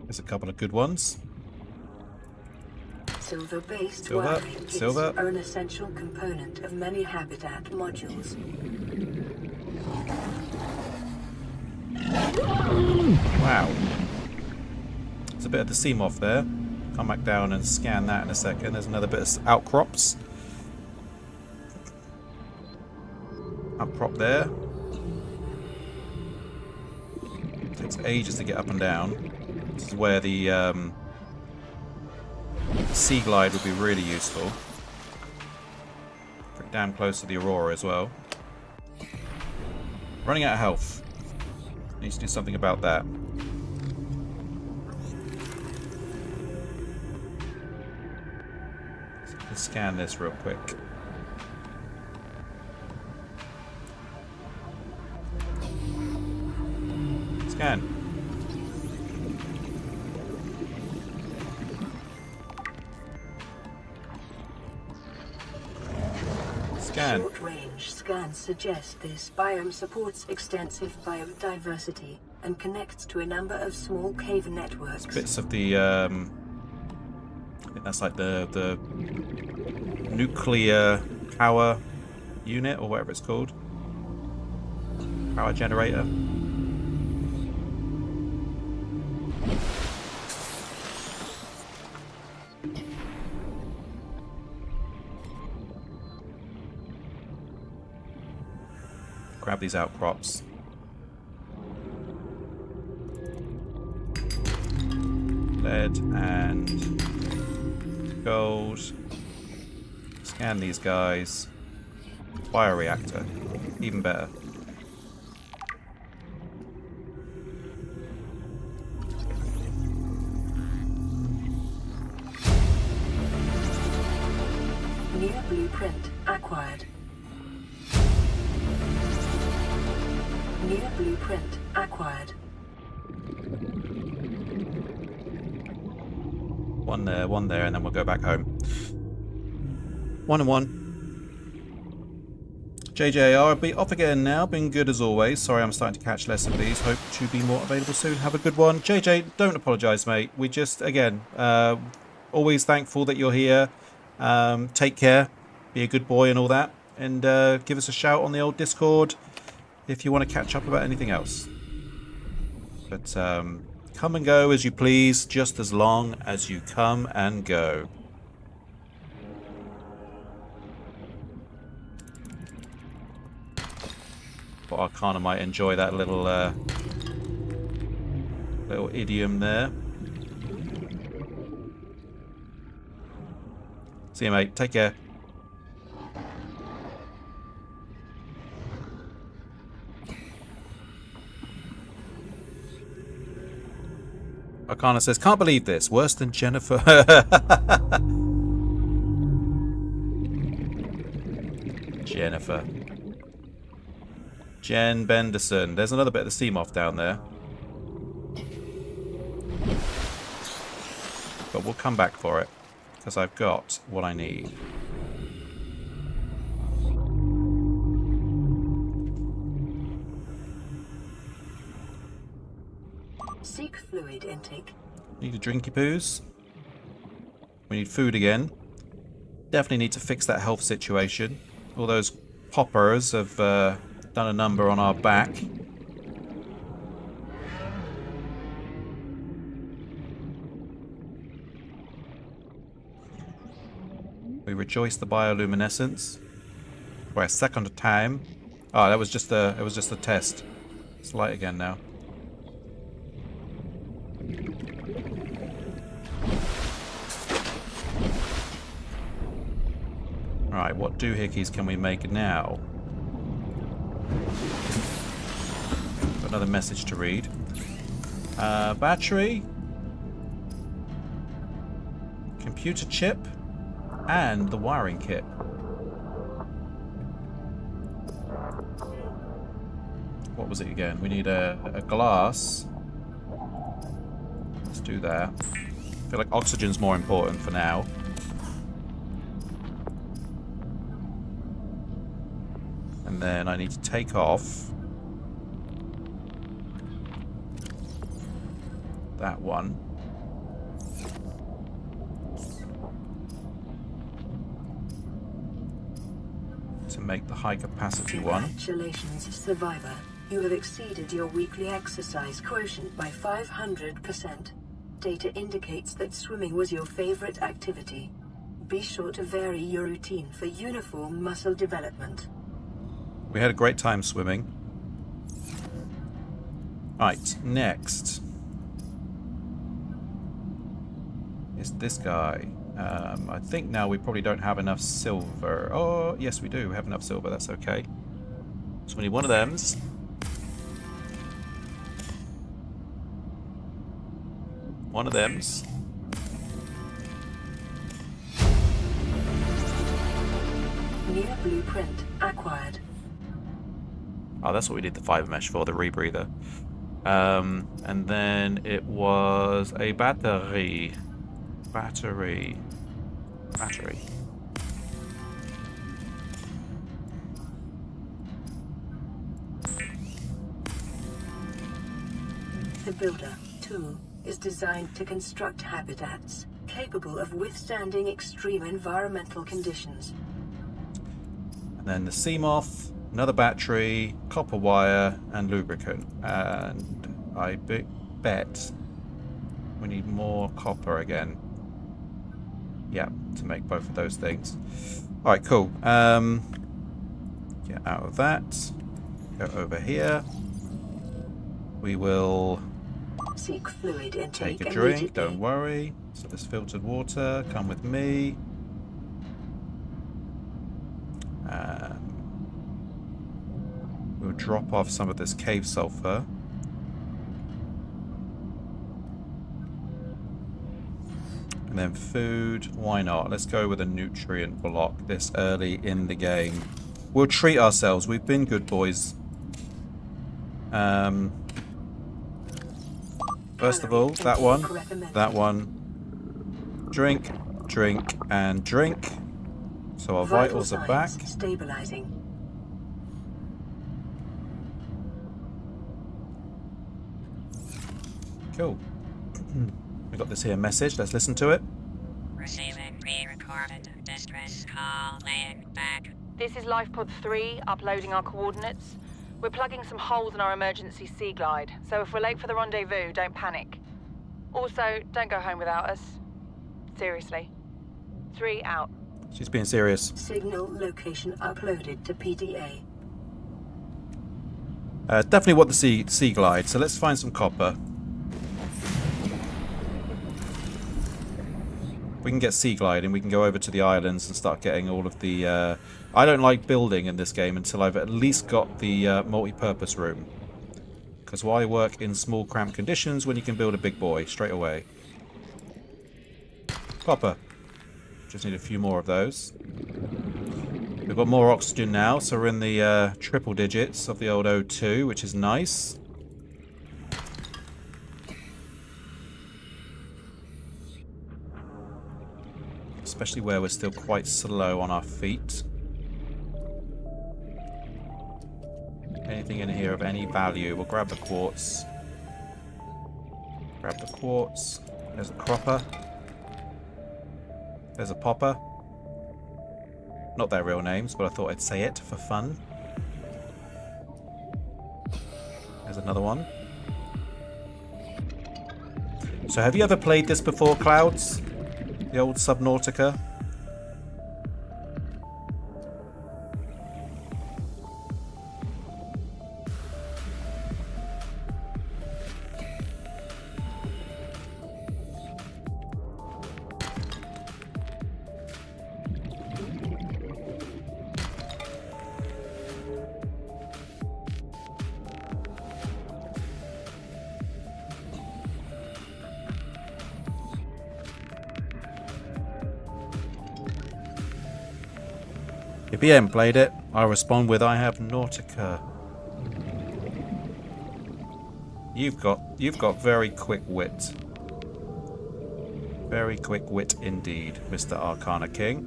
There's a couple of good ones. Silver-based Silver, wiring kits silver. are an essential component of many habitat modules. Wow. There's a bit of the Seamoth there. Come back down and scan that in a second. There's another bit of outcrops. Outcrop there. Takes ages to get up and down. This is where the Sea Glide would be really useful. Pretty damn close to the Aurora as well. Running out of health. Needs to do something about that. Let's scan this real quick. Scan. Scan. Short-range scans suggest this biome supports extensive biodiversity and connects to a number of small cave networks. Bits of the I think that's like the nuclear power unit or whatever it's called. Power generator. Grab these outcrops. Lead and gold. Scan these guys. Bioreactor. Even better. New blueprint acquired. New blueprint acquired. One there, and then we'll go back home. 1 and 1. JJ, I'll be off again now. Been good as always. Sorry I'm starting to catch less of these. Hope to be more available soon. Have a good one. JJ, don't apologise, mate. We just, again, always thankful that you're here. Take care. Be a good boy and all that. And give us a shout on the old Discord if you want to catch up about anything else. But come and go as you please, just as long as you come and go. But I kind of might enjoy that little little idiom there. See you, mate. Take care. Arcana says, can't believe this. Worse than Jennifer. Jennifer. Jen Benderson. There's another bit of the steam off down there. But we'll come back for it. Because I've got what I need. Seek fluid intake. Need a drinky poos. We need food again. Definitely need to fix that health situation. All those poppers have done a number on our back. We rejoice the bioluminescence for a second time. Oh, that was just a test. It's light again now. Right, what doohickeys can we make now? Another message to read. Battery, computer chip, and the wiring kit. What was it again? We need a glass. Let's do that. I feel like oxygen's more important for now. And then I need to take off that one. To make the high capacity one. Congratulations, survivor. You have exceeded your weekly exercise quotient by 500%. Data indicates that swimming was your favorite activity. Be sure to vary your routine for uniform muscle development. We had a great time swimming. Right, next is this guy. I think now we probably don't have enough silver. Oh, yes we do have enough silver, that's okay. So we need one of them's. One of them's. New blueprint acquired. Oh, that's what we did the fiber mesh for, the rebreather. And then it was a battery. Battery. The Builder tool is designed to construct habitats capable of withstanding extreme environmental conditions. And then the Seamoth, another battery, copper wire, and lubricant. And I bet we need more copper again. Yeah, to make both of those things. Alright, cool. Get out of that. Go over here. We will Seek fluid intake take a drink, don't worry. So this filtered water, come with me. We'll drop off some of this cave sulfur. And then food, why not? Let's go with a nutrient block this early in the game. We'll treat ourselves, we've been good boys. First of all, that one. Drink, drink, and drink. So our vitals are back. Stabilizing. Cool. We got this here message. Let's listen to it. Receiving pre-recorded distress call, laying back. This is Lifepod 3, uploading our coordinates. We're plugging some holes in our emergency sea glide, so if we're late for the rendezvous, don't panic. Also, don't go home without us. Seriously. 3 out. She's being serious. Signal location uploaded to PDA. Definitely want the sea glide, so let's find some copper. We can get sea gliding, we can go over to the islands and start getting all of the... I don't like building in this game until I've at least got the multi-purpose room. Because why work in small cramped conditions when you can build a big boy straight away? Copper. Just need a few more of those. We've got more oxygen now, so we're in the triple digits of the old O2, which is nice. Especially where we're still quite slow on our feet. Anything in here of any value? We'll grab the quartz. Grab the quartz. There's a cropper. There's a popper. Not their real names, but I thought I'd say it for fun. There's another one. So have you ever played this before, Clouds? The old Subnautica? If you haven't played it, I respond with I have Nautica. You've got very quick wit. Very quick wit indeed, Mr. Arcana King.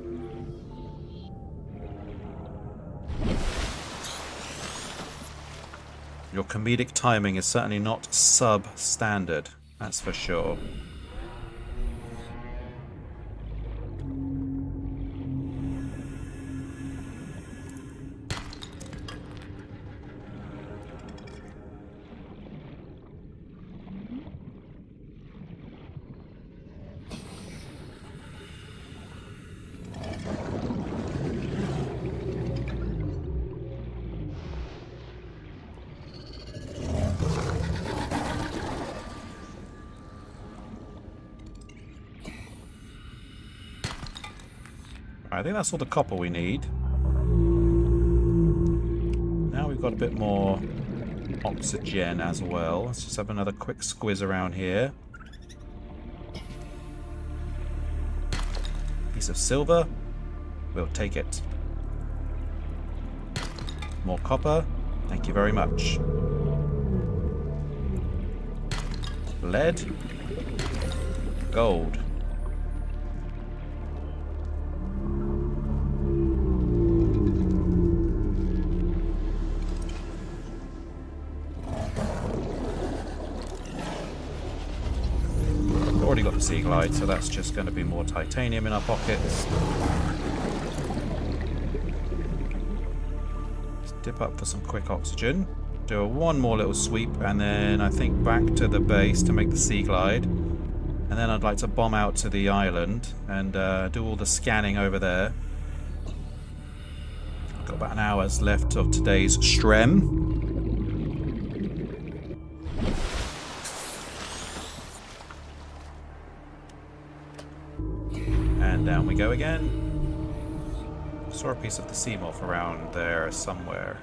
Your comedic timing is certainly not substandard, that's for sure. I think that's all the copper we need. Now we've got a bit more oxygen as well. Let's just have another quick squiz around here. Piece of silver. We'll take it. More copper. Thank you very much. Lead. Gold. Already got the sea glide, so that's just going to be more titanium in our pockets. Let's dip up for some quick oxygen. Do one more little sweep, and then I think back to the base to make the sea glide. And then I'd like to bomb out to the island and do all the scanning over there. I've got about an hour's left of today's strem. And down we go again. Saw a piece of the sea moth around there somewhere.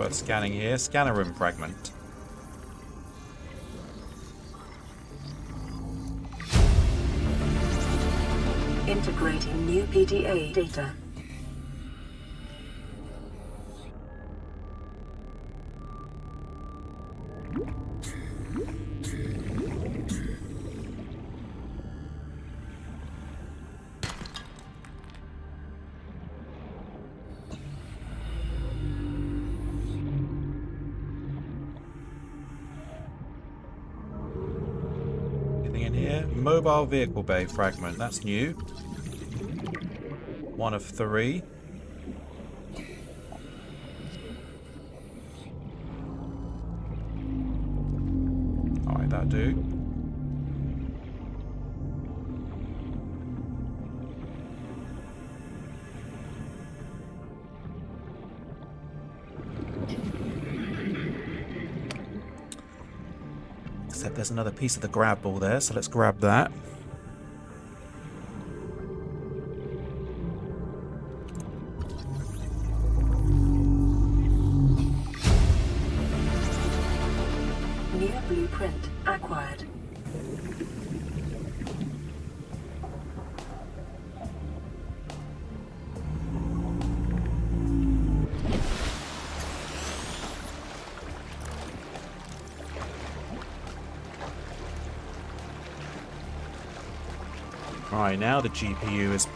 worth scanning here. Scanner room fragment. Integrating new PDA data. Anything in here? Mobile vehicle bay fragment. That's new. 1 of 3. Alright, that'll do. Except there's another piece of the grab ball there, so let's grab that. New blueprint acquired. Right, now the GPU is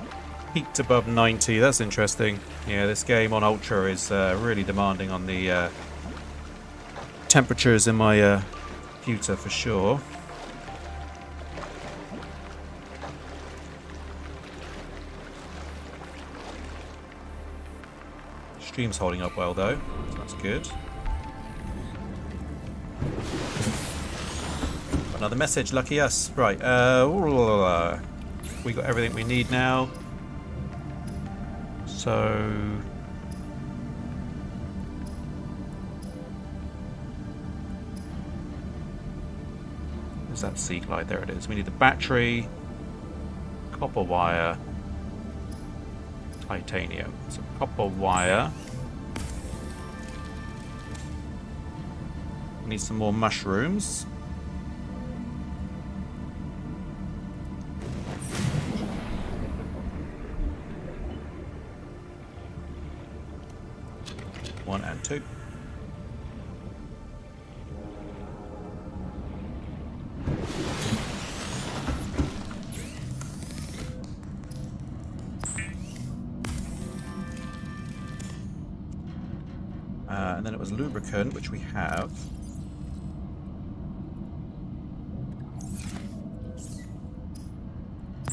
peaked above 90. That's interesting. Yeah, this game on Ultra is really demanding on the temperatures in my computer for sure. Stream's holding up well though, so that's good. Another message, lucky us. Right, we got everything we need now. So where's that sea glide? There it is. We need the battery, copper wire, titanium. So copper wire. We need some more mushrooms. One and two. And then it was lubricant, which we have.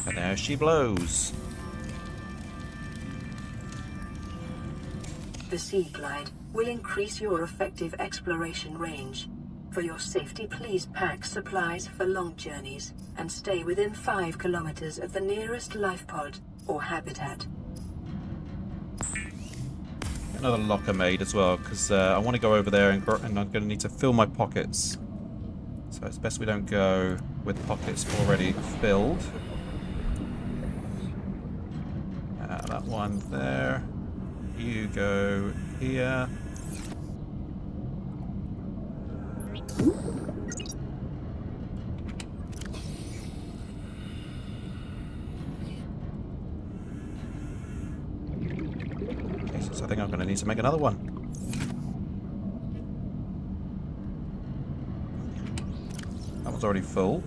And there she blows. The Sea Glide will increase your effective exploration range. For your safety, please pack supplies for long journeys and stay within 5 kilometers of the nearest life pod or habitat. Another locker made as well, because I want to go over there and I'm going to need to fill my pockets. So it's best we don't go with pockets already filled. That one there. You go here. Okay, so I think I'm going to need to make another one. That one's already full.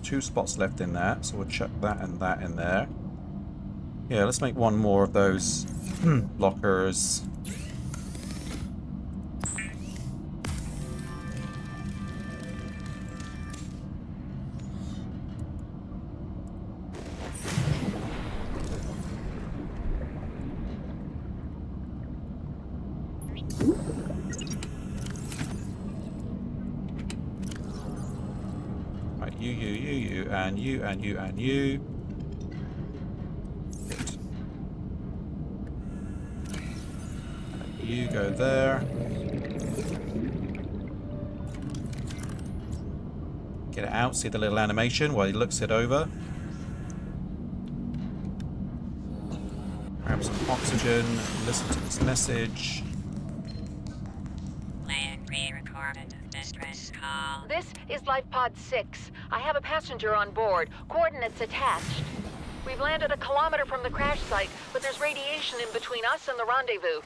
Two spots left in that, so we'll chuck that and that in there. Yeah, let's make one more of those lockers. Right, you, and you, and you, and you. Good. You go there. Get it out, see the little animation while he looks it over. Grab some oxygen, listen to this message. Playing pre-recorded distress call. This is Life Pod 6. I have a passenger on board. Coordinates attached. We've landed a kilometer from the crash site, but there's radiation in between us and the rendezvous.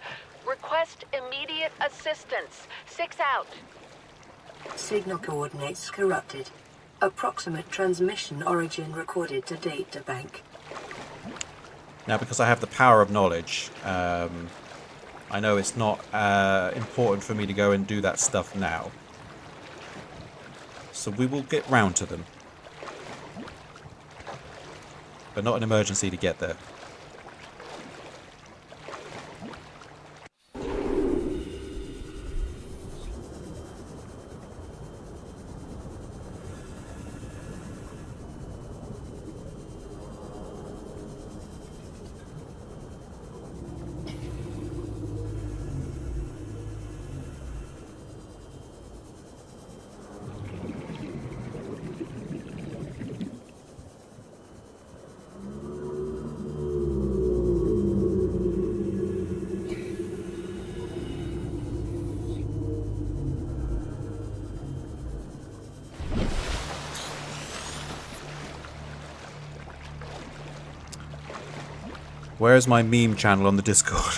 Request immediate assistance. 6 out. Signal coordinates corrupted. Approximate transmission origin recorded to data bank. Now, because I have the power of knowledge, I know it's not important for me to go and do that stuff now. So we will get round to them. But not an emergency to get there. Where's my meme channel on the Discord?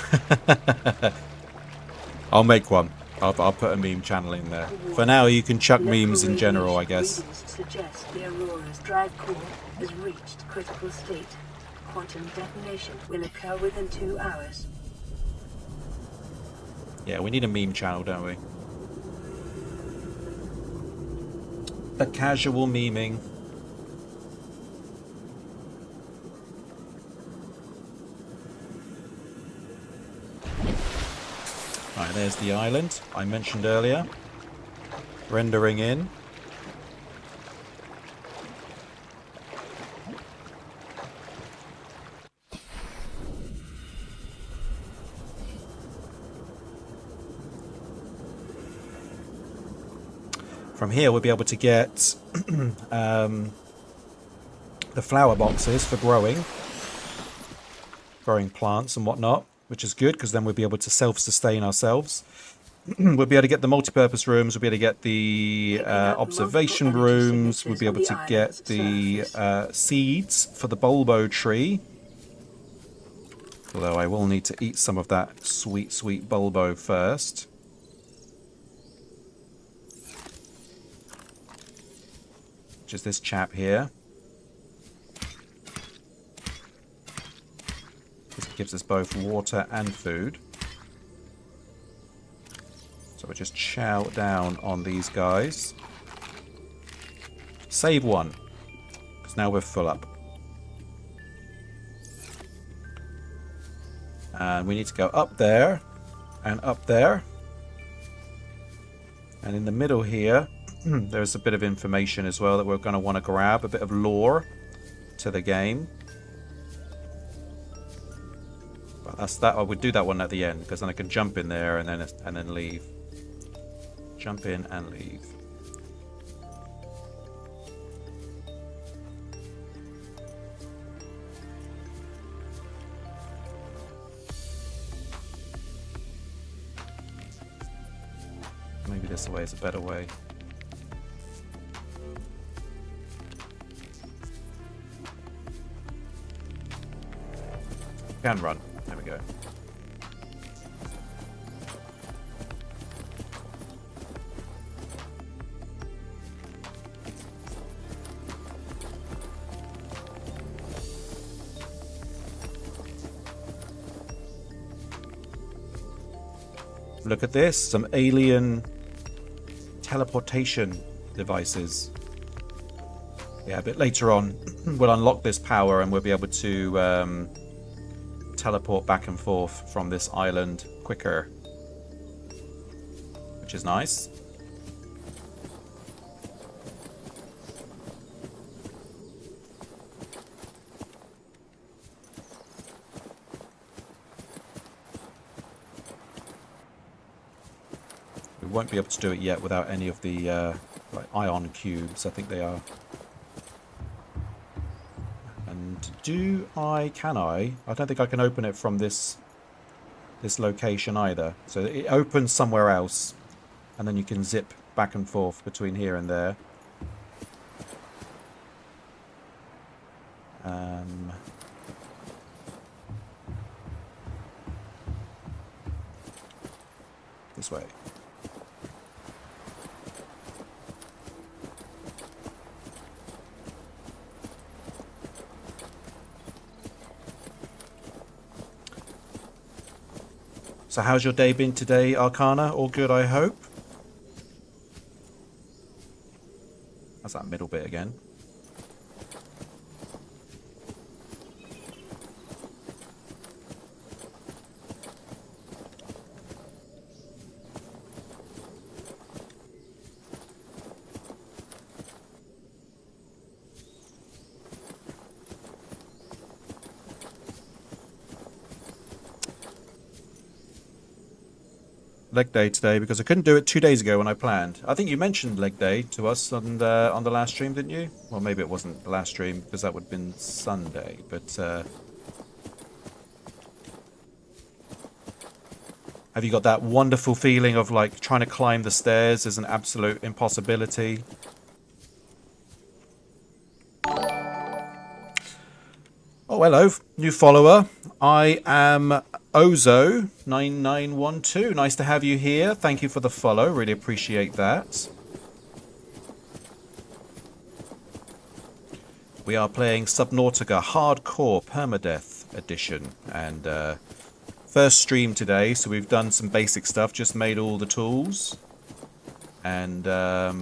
I'll make one. I'll put a meme channel in there. For now, you can chuck memes in general, I guess. Readings suggest the Aurora's drive core has reached critical state. Quantum detonation will occur within 2 hours. Yeah, we need a meme channel, don't we? A casual memeing. Right, there's the island I mentioned earlier. Rendering in. From here we'll be able to get the flower boxes for growing plants and whatnot, which is good because then we'll be able to self-sustain ourselves. We'll be able to get the multi-purpose rooms, we'll be able to get the observation rooms, we'll be able to get the seeds for the bulbo tree. Although I will need to eat some of that sweet, sweet bulbo first. Which is this chap here. This gives us both water and food. So we'll just chow down on these guys. Save one, because now we're full up. And we need to go up there and up there. And in the middle here, there's a bit of information as well that we're going to want to grab, a bit of lore to the game. But that's that. I would do that one at the end because then I can jump in there and then leave. Jump in and leave. Maybe this way is a better way. Can run. There we go. Look at this, some alien teleportation devices. Yeah, a bit later on we'll unlock this power and we'll be able to teleport back and forth from this island quicker, which is nice. We won't be able to do it yet without any of the like ion cubes, I think they are. And can I don't think I can open it from this location either. So it opens somewhere else, and then you can zip back and forth between here and there. This way. So how's your day been today, Arcana? All good, I hope? That's that middle bit again. Leg day today because I couldn't do it 2 days ago when I planned. I think you mentioned leg day to us on the last stream, didn't you? Well, maybe it wasn't the last stream because that would have been Sunday, but have you got that wonderful feeling of like trying to climb the stairs is an absolute impossibility? Oh, hello, new follower. I am Ozo9912. Nice to have you here. Thank you for the follow. Really appreciate that. We are playing Subnautica Hardcore Permadeath Edition. And first stream today, so we've done some basic stuff. Just made all the tools. And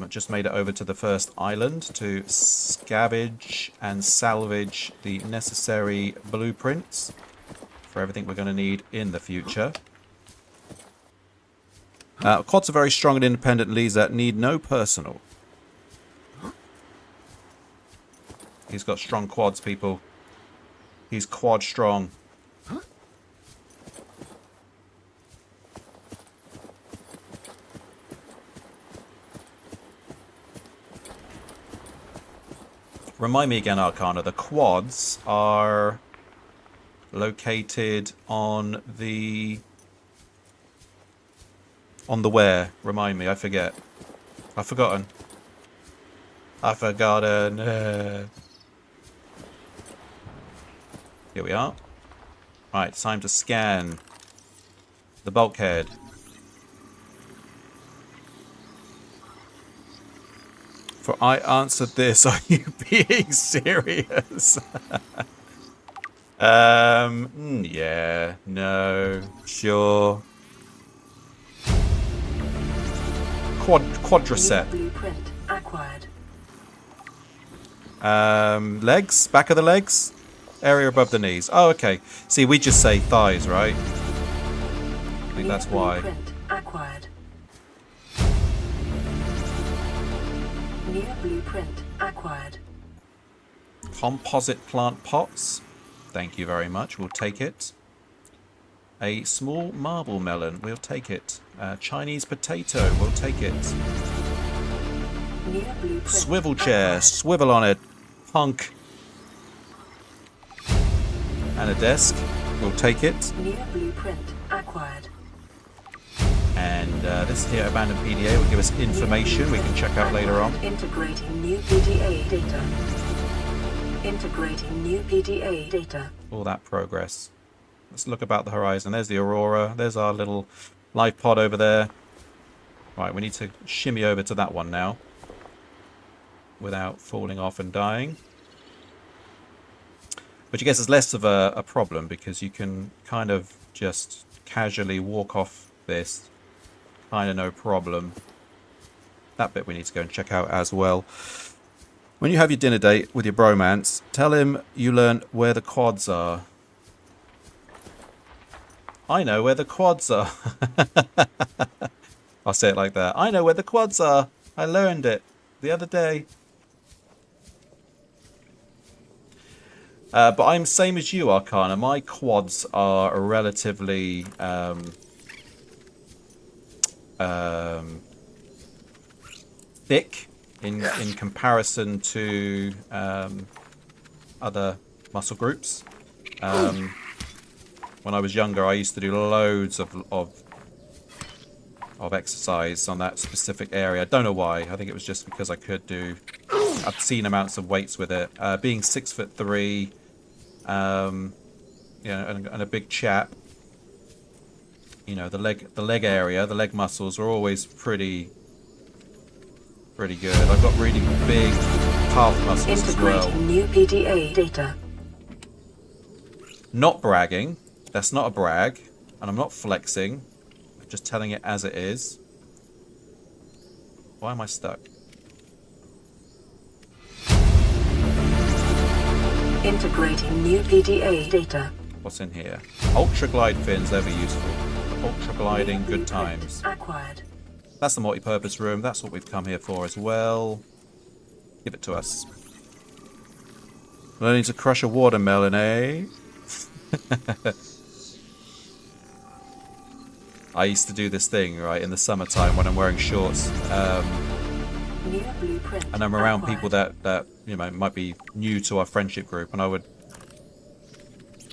just made it over to the first island to scavenge and salvage the necessary blueprints for everything we're going to need in the future. Quads are very strong and independent leads that need no personal. He's got strong quads, people. He's quad strong. Remind me again, Arcana, the quads are located on the where? Remind me, I forget. I've forgotten. I've forgotten. Here we are. Right, it's time to scan the bulkhead. For I answered this. Are you being serious? Yeah, no, sure. Quadricep. Blueprint acquired. Legs, back of the legs, area above the knees. Oh, okay. See, we just say thighs, right? I think that's why. Blueprint acquired. New blueprint acquired. Composite plant pots. Thank you very much. We'll take it. A small marble melon. We'll take it. Chinese potato. We'll take it. New blueprint Swivel chair. acquired. Swivel on it. Punk. And a desk. We'll take it. New blueprint acquired. And this here abandoned PDA will give us information we can check out later on. Integrating new PDA data. Integrating new PDA data. All that progress. Let's look about the horizon. There's the Aurora. There's our little life pod over there. Right, we need to shimmy over to that one now without falling off and dying. Which I guess is less of a problem because you can kind of just casually walk off this. Kind of no problem. That bit we need to go and check out as well. When you have your dinner date with your bromance, tell him you learn where the quads are. I know where the quads are. I'll say it like that. I know where the quads are. I learned it the other day. But I'm same as you, Arcana. My quads are relatively thick, in comparison to other muscle groups. When I was younger, I used to do loads of exercise on that specific area. I don't know why. I think it was just because I could do obscene amounts of weights with it. Being 6'3", you know, and a big chap, you know, the leg area, the leg muscles are always pretty good. I've got really big calf muscles as well. Integrating new PDA data. Not bragging. That's not a brag, and I'm not flexing. I'm just telling it as it is. Why am I stuck? Integrating new PDA data. What's in here? Ultra glide fins, ever useful. Ultra gliding, good times. Acquired. That's the multi-purpose room. That's what we've come here for as well. Give it to us. Learning to crush a watermelon, eh? I used to do this thing, right, in the summertime when I'm wearing shorts. New blueprint. And I'm around acquired. people that you know might be new to our friendship group, and I would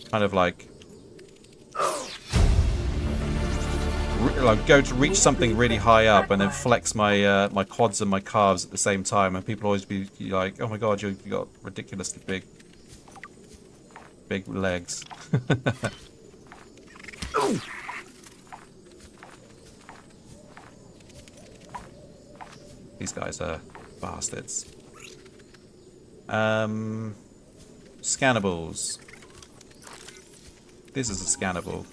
kind of like go to reach something really high up and then flex my my quads and my calves at the same time, and people always be like, "Oh my god, you got ridiculously big legs." These guys are bastards. Scannables. This is a scannable.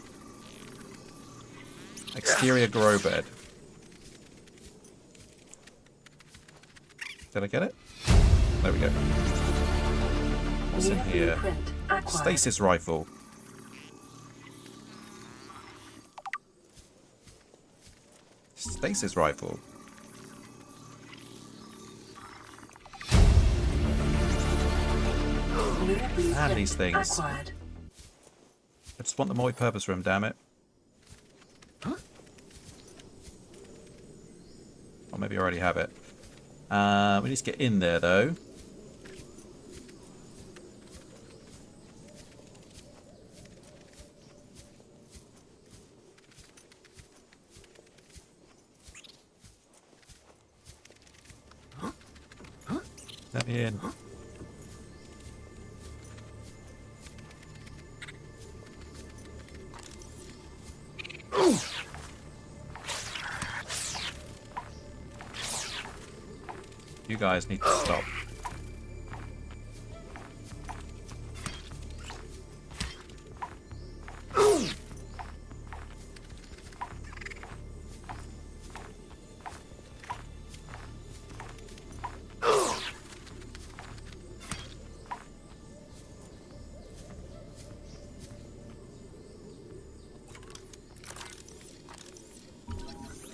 Exterior grow bed. Did I get it? There we go. What's in here? Stasis rifle. Stasis rifle. And these things. I just want the multi-purpose room, damn it. Or maybe I already have it. We need to get in there, though. Let me in. You guys need to stop.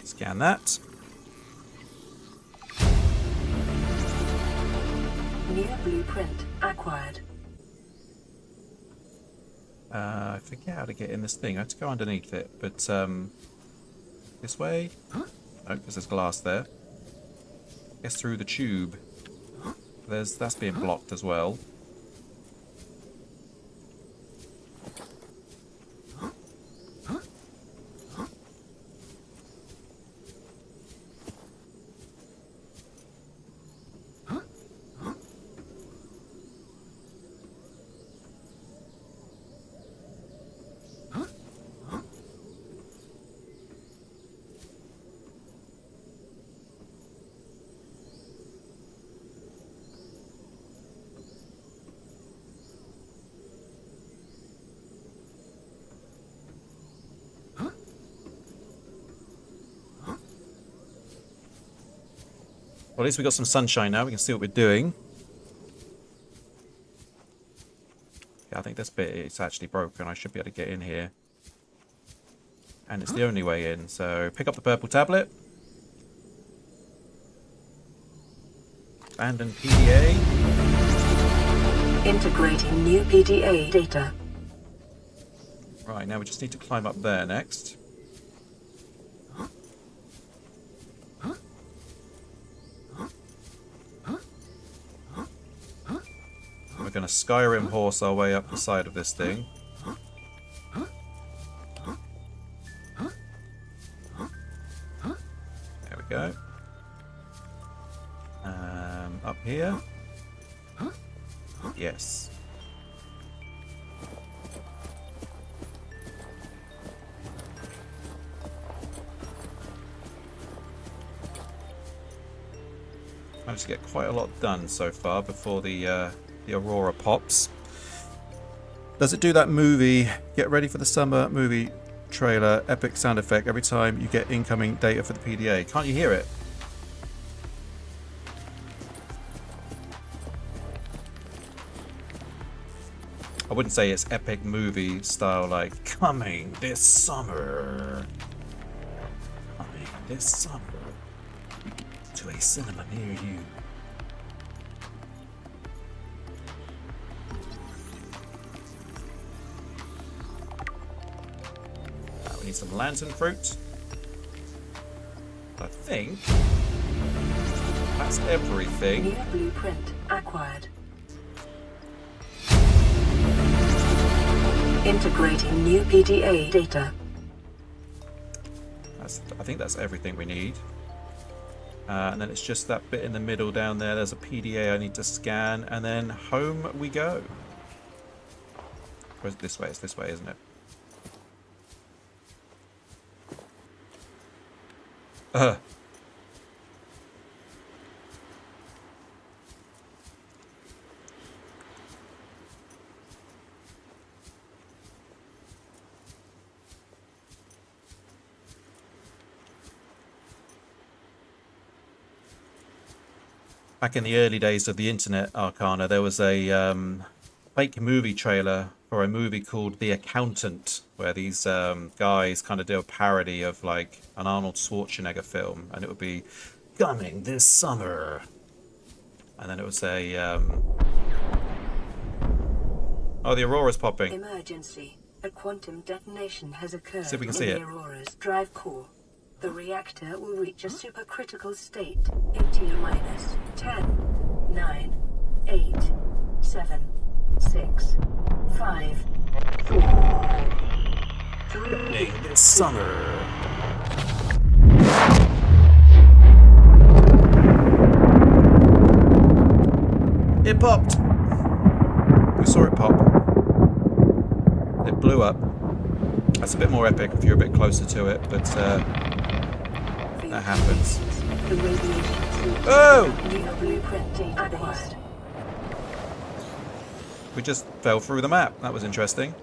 Scan that. New blueprint acquired. I forget how to get in this thing. I have to go underneath it, but this way? No, because there's glass there. Guess through the tube. That's being blocked as well. Well, at least we got some sunshine now. We can see what we're doing. Yeah, I think this bit is actually broken. I should be able to get in here. And it's the only way in. So pick up the purple tablet. Abandon PDA. Integrating new PDA data. Right, now we just need to climb up there next. going to Skyrim horse our way up the side of this thing. There we go. Up here. Yes. Managed to get quite a lot done so far before the Aurora pops. Does it do that movie, get ready for the summer movie trailer, epic sound effect every time you get incoming data for the PDA? Can't you hear it? I wouldn't say it's epic movie style like coming this summer. Coming this summer to a cinema near you. We need some lantern fruit. I think that's everything. New blueprint acquired. Integrating new PDA data. I think that's everything we need. And then it's just that bit in the middle down there. There's a PDA I need to scan, and then home we go. Or is it this way? It's this way, isn't it? Back in the early days of the internet, Arcana, there was a fake movie trailer for a movie called The Accountant, where these guys kind of do a parody of like an Arnold Schwarzenegger film, and it would be coming this summer. And then it would say, oh, the Aurora's popping. Emergency. A quantum detonation has occurred See if we can in see the it. Aurora's drive core. The reactor will reach a supercritical state in T-minus 10, 9, 8, 7, 6, 5, 4, 3, This summer. It popped. We saw it pop. It blew up. That's a bit more epic if you're a bit closer to it, but that happens. The radiation Oh! new blueprint database. We just fell through the map. That was interesting.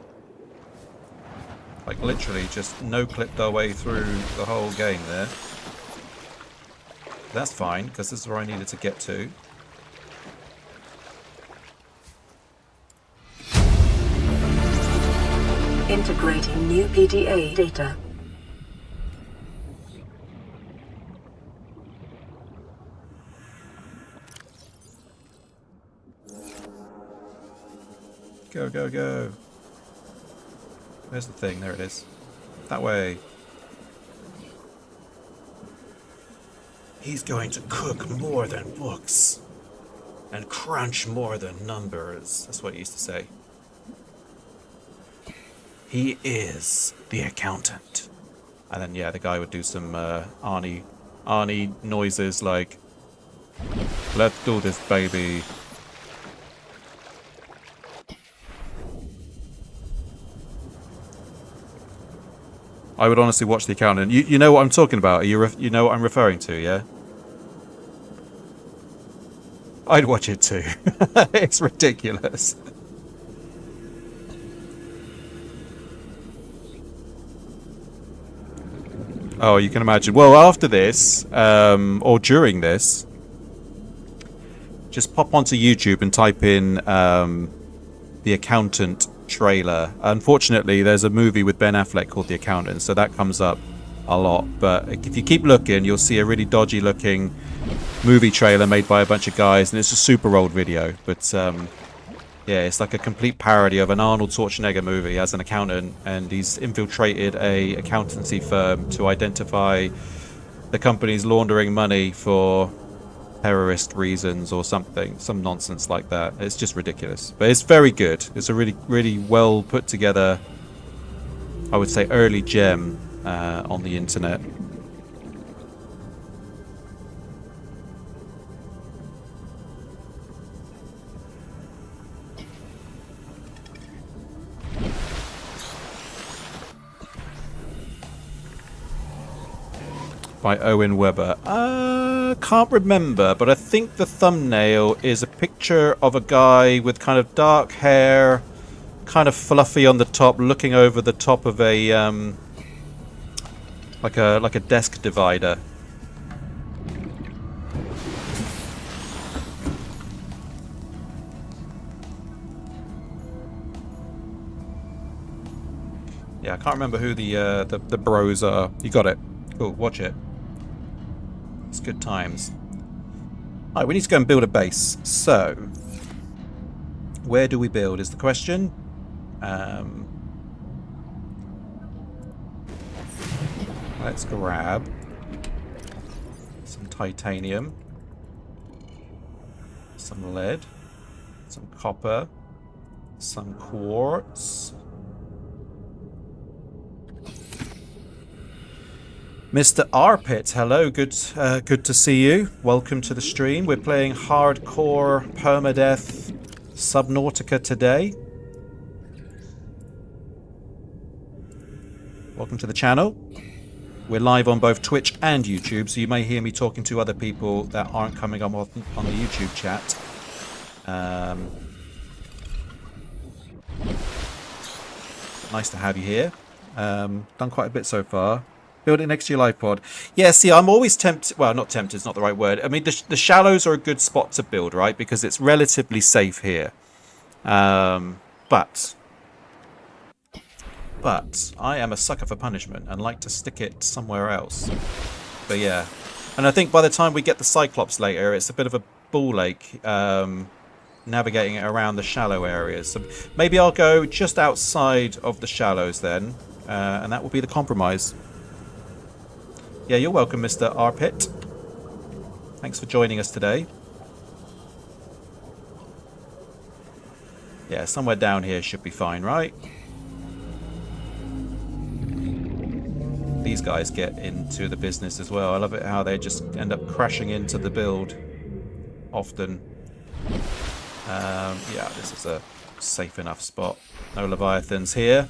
Like literally just no-clipped our way through the whole game there. That's fine, because this is where I needed to get to. Integrating new PDA data. Go, go, go. Where's the thing? There it is. That way. He's going to cook more than books. And crunch more than numbers. That's what he used to say. He is the accountant. And then, yeah, the guy would do some Arnie noises like, let's do this, baby. I would honestly watch The Accountant. You know what I'm talking about? You know what I'm referring to, yeah? I'd watch it too. It's ridiculous. Oh, you can imagine. Well, after this, or during this, just pop onto YouTube and type in The Accountant trailer. Unfortunately, there's a movie with Ben Affleck called The Accountant, so that comes up a lot. But if you keep looking, you'll see a really dodgy looking movie trailer made by a bunch of guys, and it's a super old video. But yeah, it's like a complete parody of an Arnold Schwarzenegger movie as an accountant, and he's infiltrated a accountancy firm to identify the companies laundering money for terrorist reasons or something, some nonsense like that. It's just ridiculous. But it's very good. It's a really, really well put together, I would say, early gem on the internet. By Owen Weber. Can't remember, but I think the thumbnail is a picture of a guy with kind of dark hair, kind of fluffy on the top, looking over the top of a like a desk divider. Yeah, I can't remember who the bros are. You got it. Cool, watch it. It's good times. Alright, we need to go and build a base. So, where do we build is the question. Let's grab some titanium, some lead, some copper, some quartz. Mr. Arpit, hello, good to see you. Welcome to the stream. We're playing hardcore permadeath Subnautica today. Welcome to the channel. We're live on both Twitch and YouTube, so you may hear me talking to other people that aren't coming on the YouTube chat. Nice to have you here. Done quite a bit so far. Build it next to your live pod. Yeah, see, I'm always tempted. Well, not tempted is not the right word. I mean, the shallows are a good spot to build, right? Because it's relatively safe here. But I am a sucker for punishment and like to stick it somewhere else. But yeah. And I think by the time we get the Cyclops later, it's a bit of a ball ache navigating it around the shallow areas. So maybe I'll go just outside of the shallows then. And that will be the compromise. Yeah, you're welcome, Mr. Arpit. Thanks for joining us today. Yeah, somewhere down here should be fine, right? These guys get into the business as well. I love it how they just end up crashing into the build often. Yeah, this is a safe enough spot. No Leviathans here.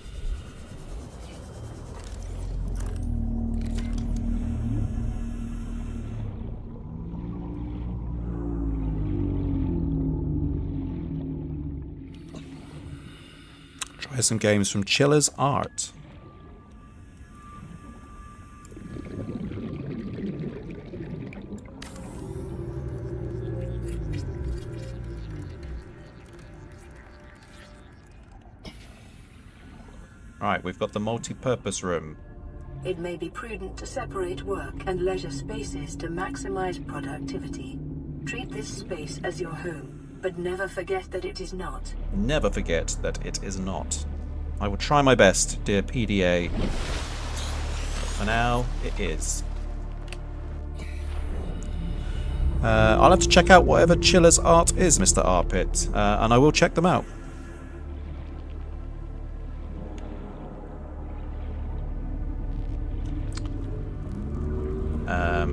Try some games from Chiller's Art. Right, we've got the multi-purpose room. It may be prudent to separate work and leisure spaces to maximize productivity. Treat this space as your home, but never forget that it is not. Never forget that it is not. I will try my best, dear PDA. For now, it is. I'll have to check out whatever Chiller's Art is, Mr. Arpit, and I will check them out.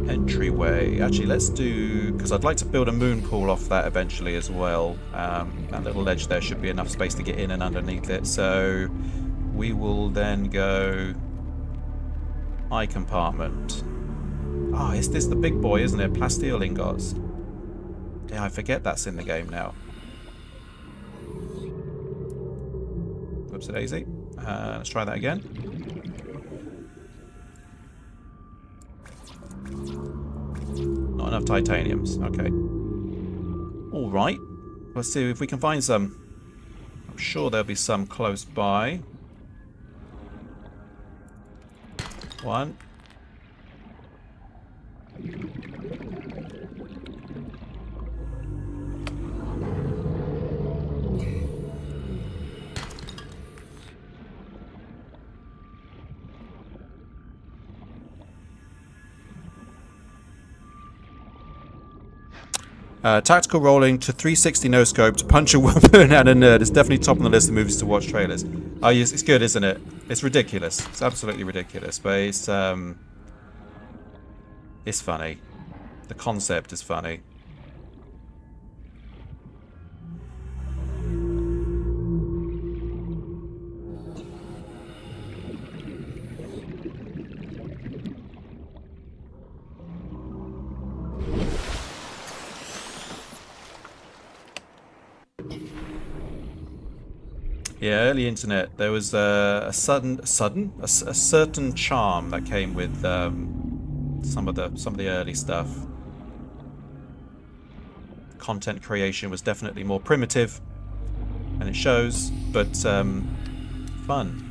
Entryway. Actually, let's do... because I'd like to build a moon pool off that eventually as well. That little ledge there should be enough space to get in and underneath it. So we will then go... eye compartment. Oh, is this the big boy, isn't it? Plasteel ingots. Yeah, I forget that's in the game now. Whoops-a-daisy. Let's try that again. Not enough titaniums. Okay. Alright. Let's see if we can find some. I'm sure there'll be some close by. One. Tactical rolling to 360 no scope to punch a woman and a nerd is definitely top on the list of movies to watch trailers. Oh, yes, it's good, isn't it? It's ridiculous. It's absolutely ridiculous, but it's funny. The concept is funny. Yeah, early internet. There was a certain charm that came with some of the early stuff. Content creation was definitely more primitive, and it shows, but fun.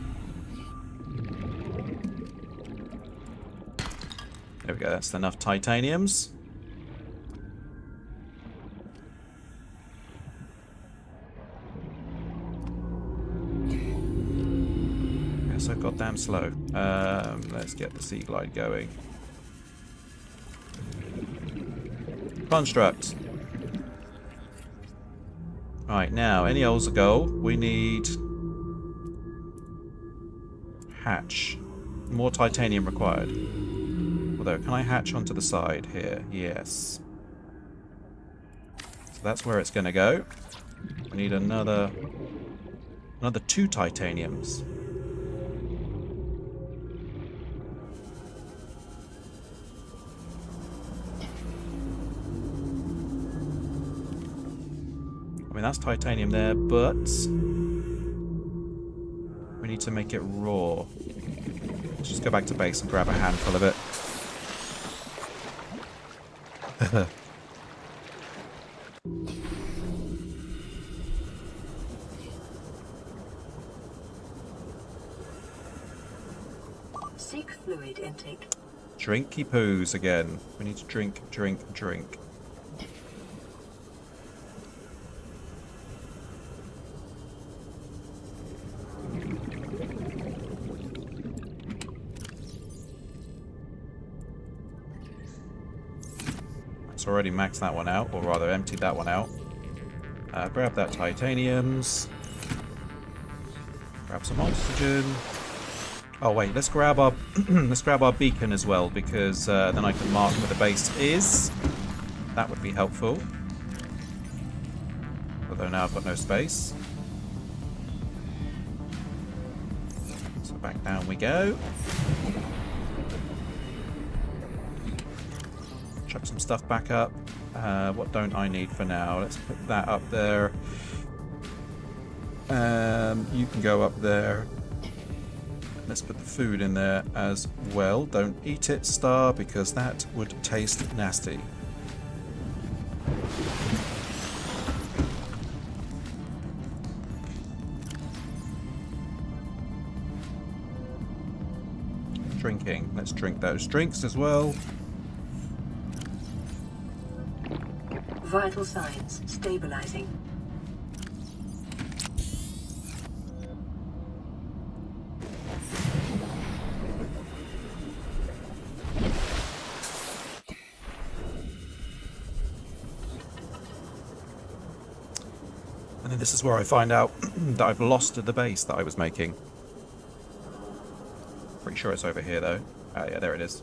There we go. That's enough titaniums. So goddamn slow. Let's get the sea glide going. Construct. Right, now, any holes a goal. We need hatch. More titanium required. Although, can I hatch onto the side here? Yes. So that's where it's going to go. We need another 2 titaniums. I mean, that's titanium there, but we need to make it raw. Let's just go back to base and grab a handful of it. Seek fluid intake. Drinky poos again. We need to drink, drink, drink. It's already maxed that one out, or rather emptied that one out. Grab that titaniums. Grab some oxygen. Oh wait, let's grab our let's grab our beacon as well, because then I can mark where the base is. That would be helpful. Although now I've got no space. So back down we go. Chuck some stuff back up. What don't I need for now? Let's put that up there. You can go up there. Let's put the food in there as well. Don't eat it, Star, because that would taste nasty. Drinking. Let's drink those drinks as well. Vital signs stabilizing. And then this is where I find out that I've lost the base that I was making. Pretty sure it's over here though. Yeah, there it is.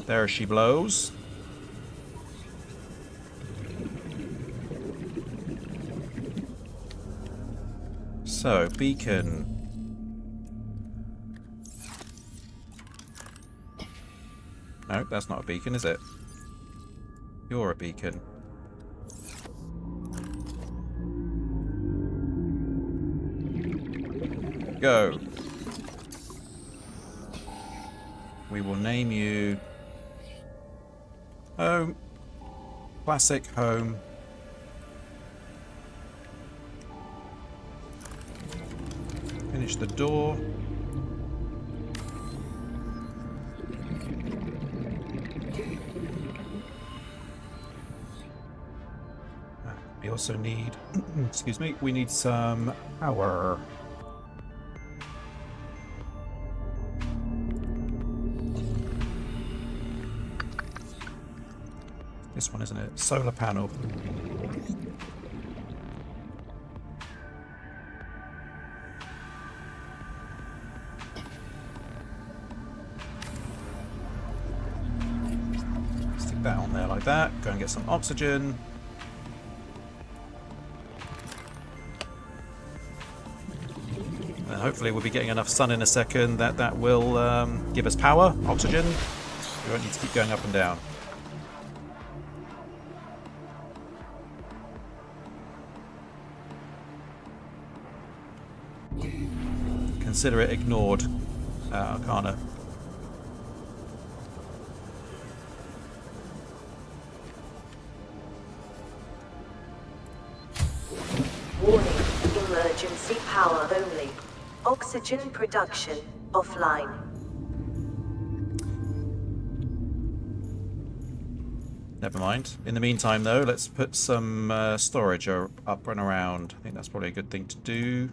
There she blows. So, beacon. No, that's not a beacon, is it? You're a beacon. Go. We will name you Home. Classic Home. Finish the door. We also need, excuse me, we need some power. This one, isn't it? Solar panel. Stick that on there like that. Go and get some oxygen. And hopefully we'll be getting enough sun in a second that will give us power, oxygen. We won't need to keep going up and down. Consider it ignored, Arcana. Warning, emergency power only. Oxygen production offline. Never mind. In the meantime, though, let's put some storage up and around. I think that's probably a good thing to do.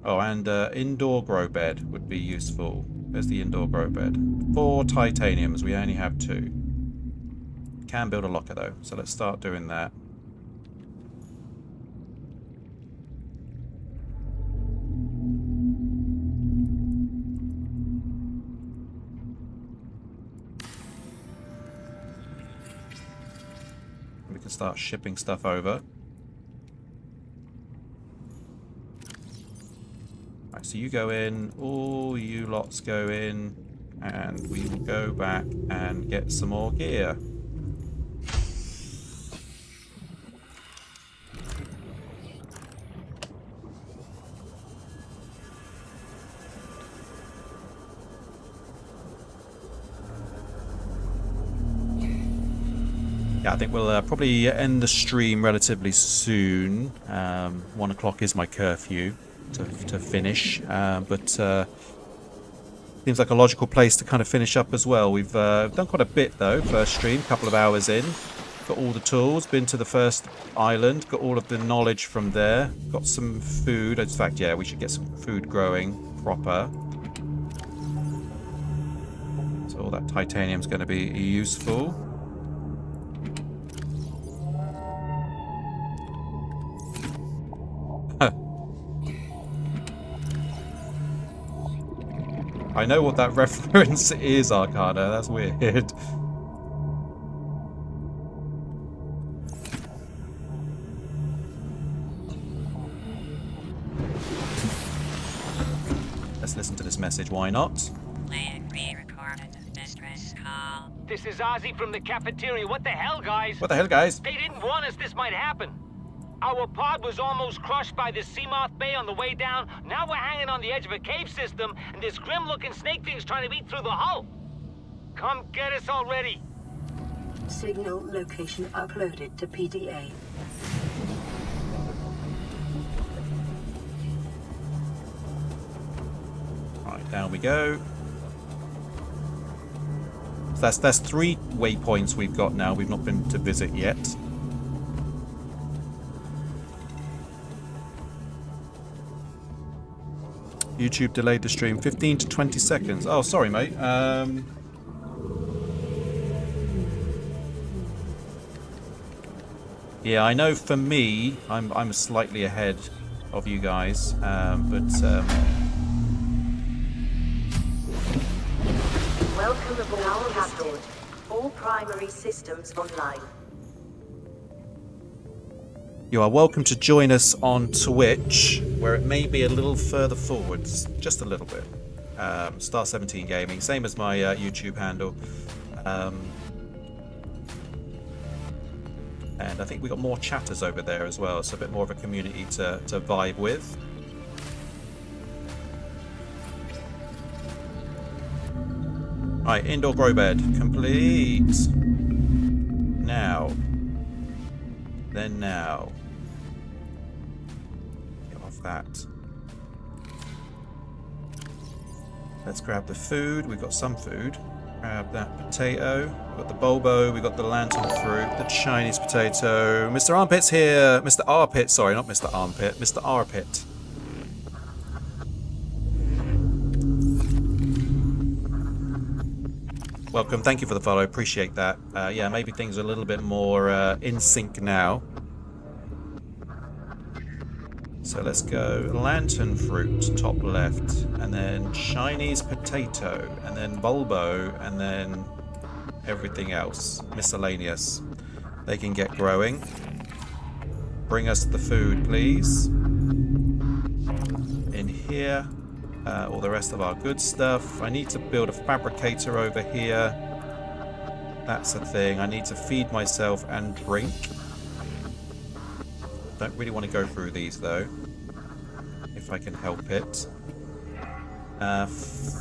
Oh, and indoor grow bed would be useful. There's the indoor grow bed. 4 titaniums. We only have 2. Can build a locker, though, so let's start doing that. We can start shipping stuff over. Right, so you go in, all you lots go in, and we will go back and get some more gear. Yeah, I think we'll probably end the stream relatively soon. 1 o'clock is my curfew to finish, but seems like a logical place to kind of finish up as well. We've done quite a bit though. First stream, couple of hours in. Got all the tools, been to the first island, got all of the knowledge from there. Got some food. In fact, yeah, we should get some food growing proper. So all that titanium is going to be useful. I know what that reference is, Arcana. That's weird. Let's listen to this message. Why not? Playing pre-recorded mistress call. This is Ozzy from the cafeteria. What the hell, guys? What the hell, guys? They didn't warn us this might happen. Our pod was almost crushed by this Seamoth Bay on the way down. Now we're hanging on the edge of a cave system, and this grim-looking snake thing's trying to eat through the hull. Come get us already. Signal location uploaded to PDA. Right, down we go. So that's 3 waypoints we've got now. We've not been to visit yet. YouTube delayed the stream 15 to 20 seconds. Oh, sorry, mate. Yeah, I know for me, I'm slightly ahead of you guys, Welcome aboard, Captain. All primary systems online. you are welcome to join us on Twitch, where it may be a little further forwards, just a little bit. Star 17 Gaming, same as my YouTube handle. And I think we got more chatters over there as well, so a bit more of a community to vibe with. Right, indoor grow bed complete. Now. Then now. Get off that. Let's grab the food. We've got some food. Grab that potato. We've got the bulbo. We've got the lantern fruit. The Chinese potato. Mr. Armpit's here. Mr. Armpit. Sorry, not Mr. Armpit. Mr. Armpit. Welcome. Thank you for the follow. Appreciate that. Yeah, maybe things are a little bit more in sync now. So let's go lantern fruit, top left, and then Chinese potato, and then bulbo, and then everything else. Miscellaneous. They can get growing. Bring us the food, please. In here. All the rest of our good stuff. I need to build a fabricator over here. That's a thing. I need to feed myself and drink. Don't really want to go through these though, if I can help it.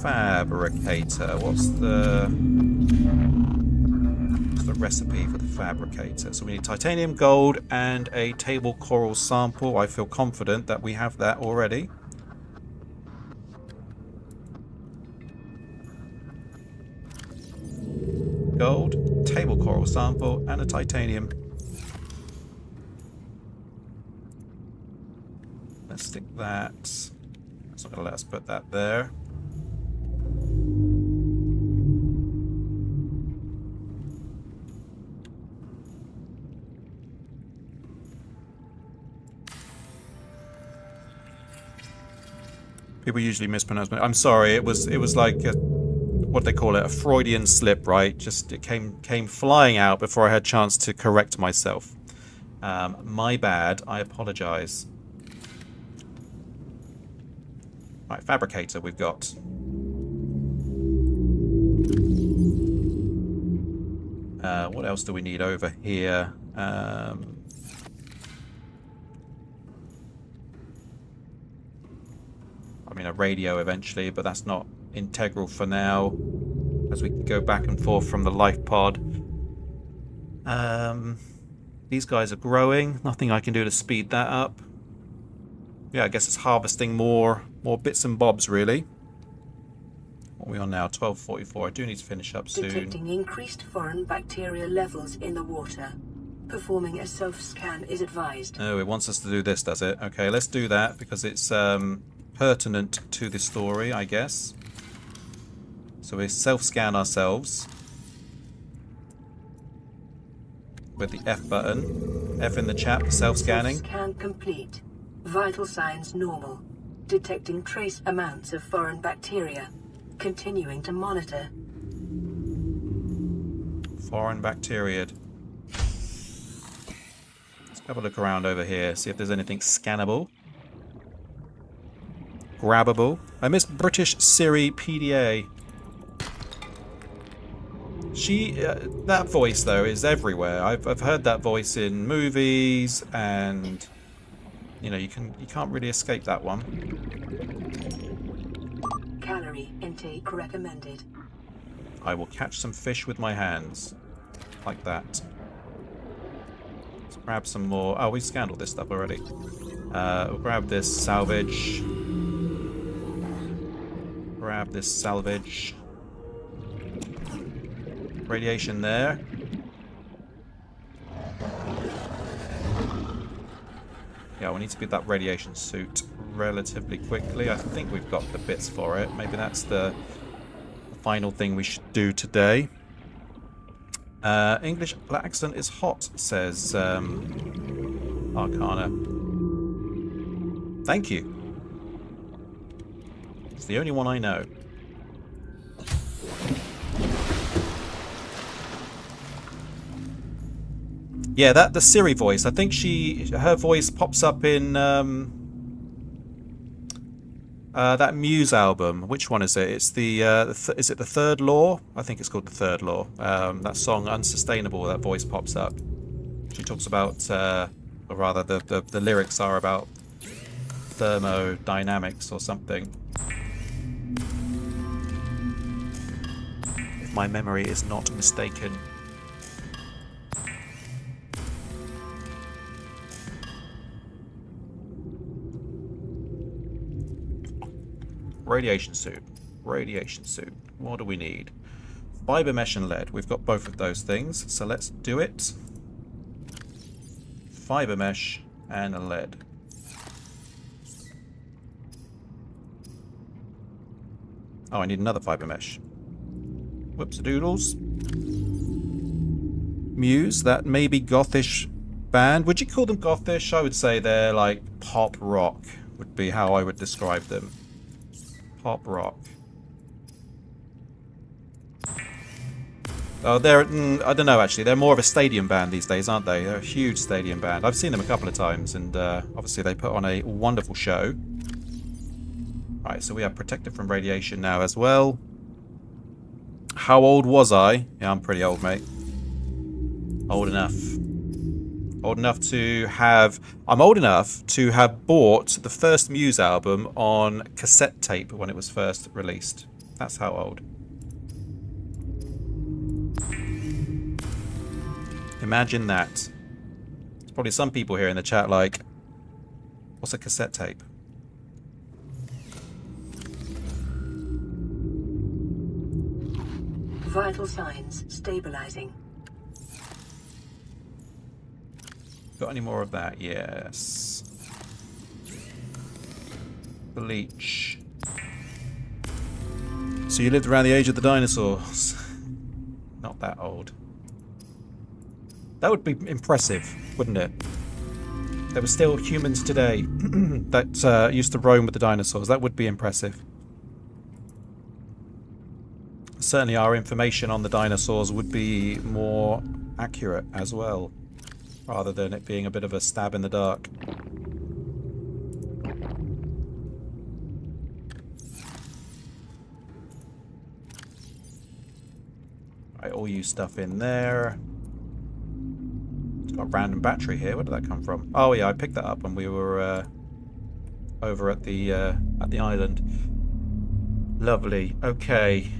Fabricator. What's the recipe for the fabricator? So we need titanium, gold, and a table coral sample. I feel confident that we have that already. Gold, table coral sample, and a titanium. Let's stick that. That's not going to let us put that there. People usually mispronounce me. I'm sorry. It was like what they call it, a Freudian slip, right? Just it came flying out before I had a chance to correct myself. My bad. I apologize. Right, fabricator we've got. What else do we need over here? I mean, a radio eventually, but that's not integral for now, as we can go back and forth from the life pod. These guys are growing. Nothing I can do to speed that up. Yeah, I guess it's harvesting more bits and bobs, really. What are we on now? 12:44. I do need to finish up soon. Detecting increased foreign bacteria levels in the water. Performing a self-scan is advised. Oh, it wants us to do this, does it? Okay, let's do that because it's pertinent to the story, I guess. So we self-scan ourselves with the F button. F in the chat for self-scanning. Scan complete. Vital signs normal. Detecting trace amounts of foreign bacteria. Continuing to monitor. Foreign bacteria. Let's have a look around over here, see if there's anything scannable. Grabbable. I miss British Siri PDA. That voice though is everywhere. I've heard that voice in movies, and you know you can't really escape that one. Calorie intake recommended. I will catch some fish with my hands, like that. Let's grab some more. Oh, we scanned all this stuff already. We'll grab this salvage. Grab this salvage. Radiation there. Yeah, we need to get that radiation suit relatively quickly. I think we've got the bits for it. Maybe that's the final thing we should do today. English accent is hot, says Arcana. Thank you. It's the only one I know. Yeah, the Siri voice. I think her voice pops up in that Muse album. Which one is it? It's is it the Third Law? I think it's called the Third Law. That song Unsustainable. That voice pops up. She talks about, or rather, the lyrics are about thermodynamics or something. If my memory is not mistaken. Radiation suit. Radiation suit. What do we need? Fiber mesh and lead. We've got both of those things, so let's do it. Fiber mesh and a lead. Oh, I need another fiber mesh. Whoops-a-doodles. Muse, that maybe gothish band. Would you call them gothish? I would say they're like pop rock would be how I would describe them. Pop rock. Oh, they're, I don't know actually, they're more of a stadium band these days, aren't they? They're a huge stadium band. I've seen them a couple of times, and obviously they put on a wonderful show. Right, so we are protected from radiation now as well. How old was I? Yeah, I'm pretty old, mate. Old enough. Old enough to have... I'm old enough to have bought the first Muse album on cassette tape when it was first released. That's how old. Imagine that. There's probably some people here in the chat like, what's a cassette tape? Vital signs stabilizing. Got any more of that? Yes. Bleach. So you lived around the age of the dinosaurs. Not that old. That would be impressive, wouldn't it? There were still humans today that used to roam with the dinosaurs. That would be impressive. Certainly our information on the dinosaurs would be more accurate as well, rather than it being a bit of a stab in the dark. Right, all you stuff in there. It's got a random battery here. Where did that come from? Oh yeah, I picked that up when we were over at the island. Lovely. Okay.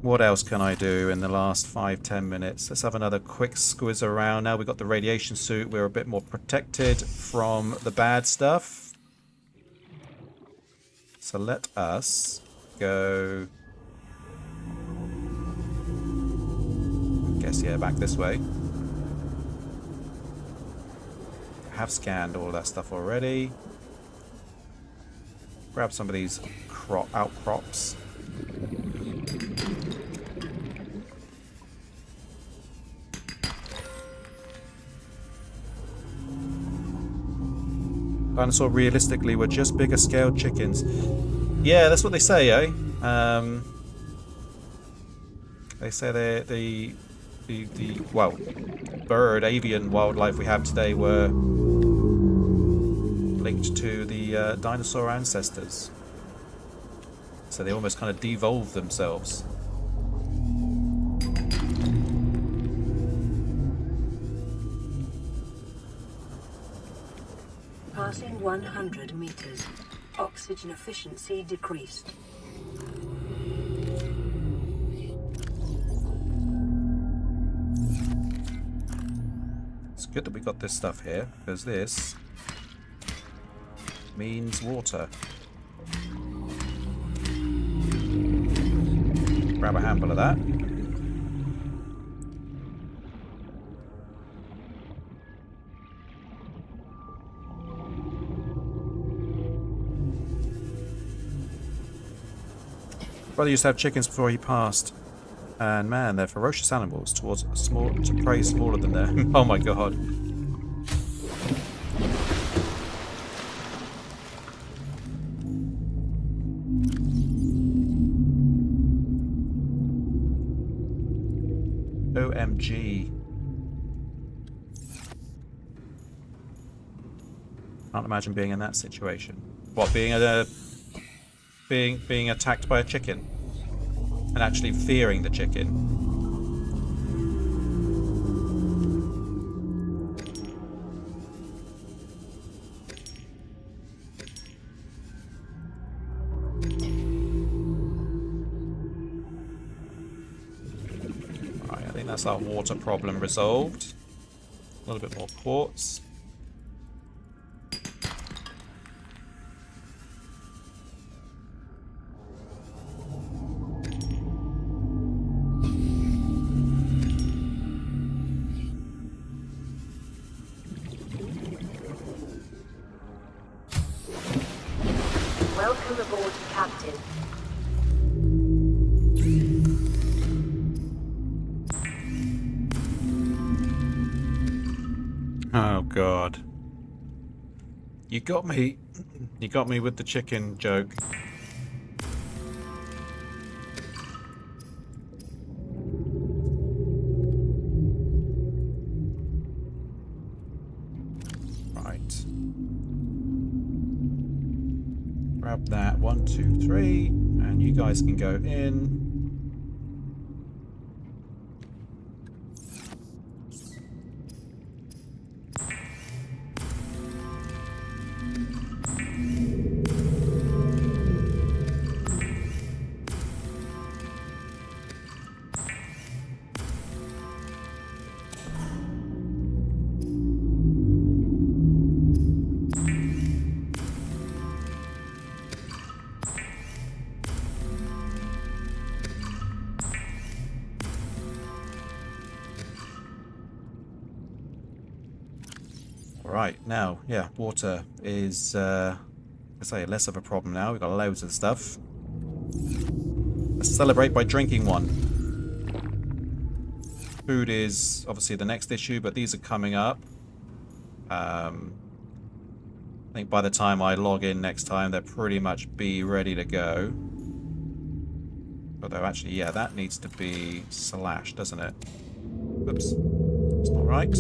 What else can I do in the last 5-10 minutes? Let's have another quick squiz around. Now we've got the radiation suit. We're a bit more protected from the bad stuff. So let us go... I guess, yeah, back this way. I have scanned all that stuff already. Grab some of these outcrops. Dinosaur realistically were just bigger scaled chickens. Yeah, that's what they say, eh? They say the well, bird, avian wildlife we have today were linked to the dinosaur ancestors. So they almost kind of devolved themselves. Passing 100 meters. Oxygen efficiency decreased. It's good that we got this stuff here, because this means water. Grab a handful of that. Brother used to have chickens before he passed. And man, they're ferocious animals to prey smaller than them. Oh my god. OMG. Can't imagine being in that situation. What, being attacked by a chicken? And actually fearing the chicken. Right, I think that's our water problem resolved. A little bit more quartz. Welcome aboard, Captain. God. You got me. You got me with the chicken joke. Right. Grab that. 1, 2, 3. And you guys can go in. Right, now, yeah, water is, I say, less of a problem now. We've got loads of stuff. Let's celebrate by drinking one. Food is obviously the next issue, but these are coming up. I think by the time I log in next time, they'll pretty much be ready to go. Although, actually, yeah, that needs to be slashed, doesn't it? Oops. That's not right.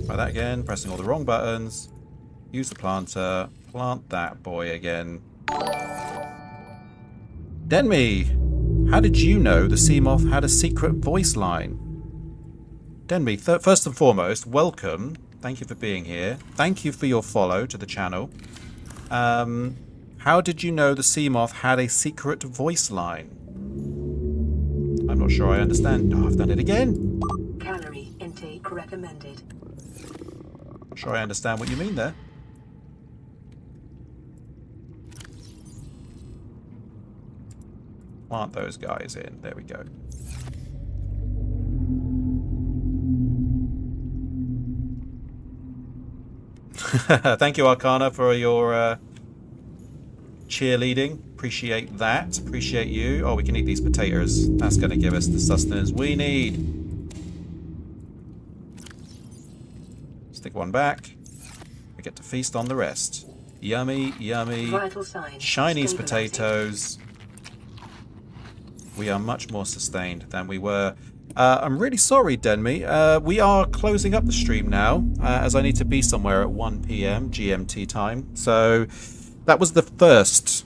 Try that again, pressing all the wrong buttons. Use the planter. Plant that boy again. Denmi, how did you know the Seamoth had a secret voice line? Denmi, first and foremost, welcome. Thank you for being here. Thank you for your follow to the channel. How did you know the Seamoth had a secret voice line? I'm not sure I understand. Oh, I've done it again. Calorie intake recommended. Not sure I understand what you mean there. Plant those guys in. There we go. Thank you, Arcana, for your cheerleading. Appreciate that. Appreciate you. Oh, we can eat these potatoes. That's going to give us the sustenance we need. Stick one back. We get to feast on the rest. Yummy, yummy. Vital signs Chinese stabilizing. potatoes. We are much more sustained than we were. I'm really sorry, Denmi. We are closing up the stream now, as I need to be somewhere at 1 PM GMT time. So that was the first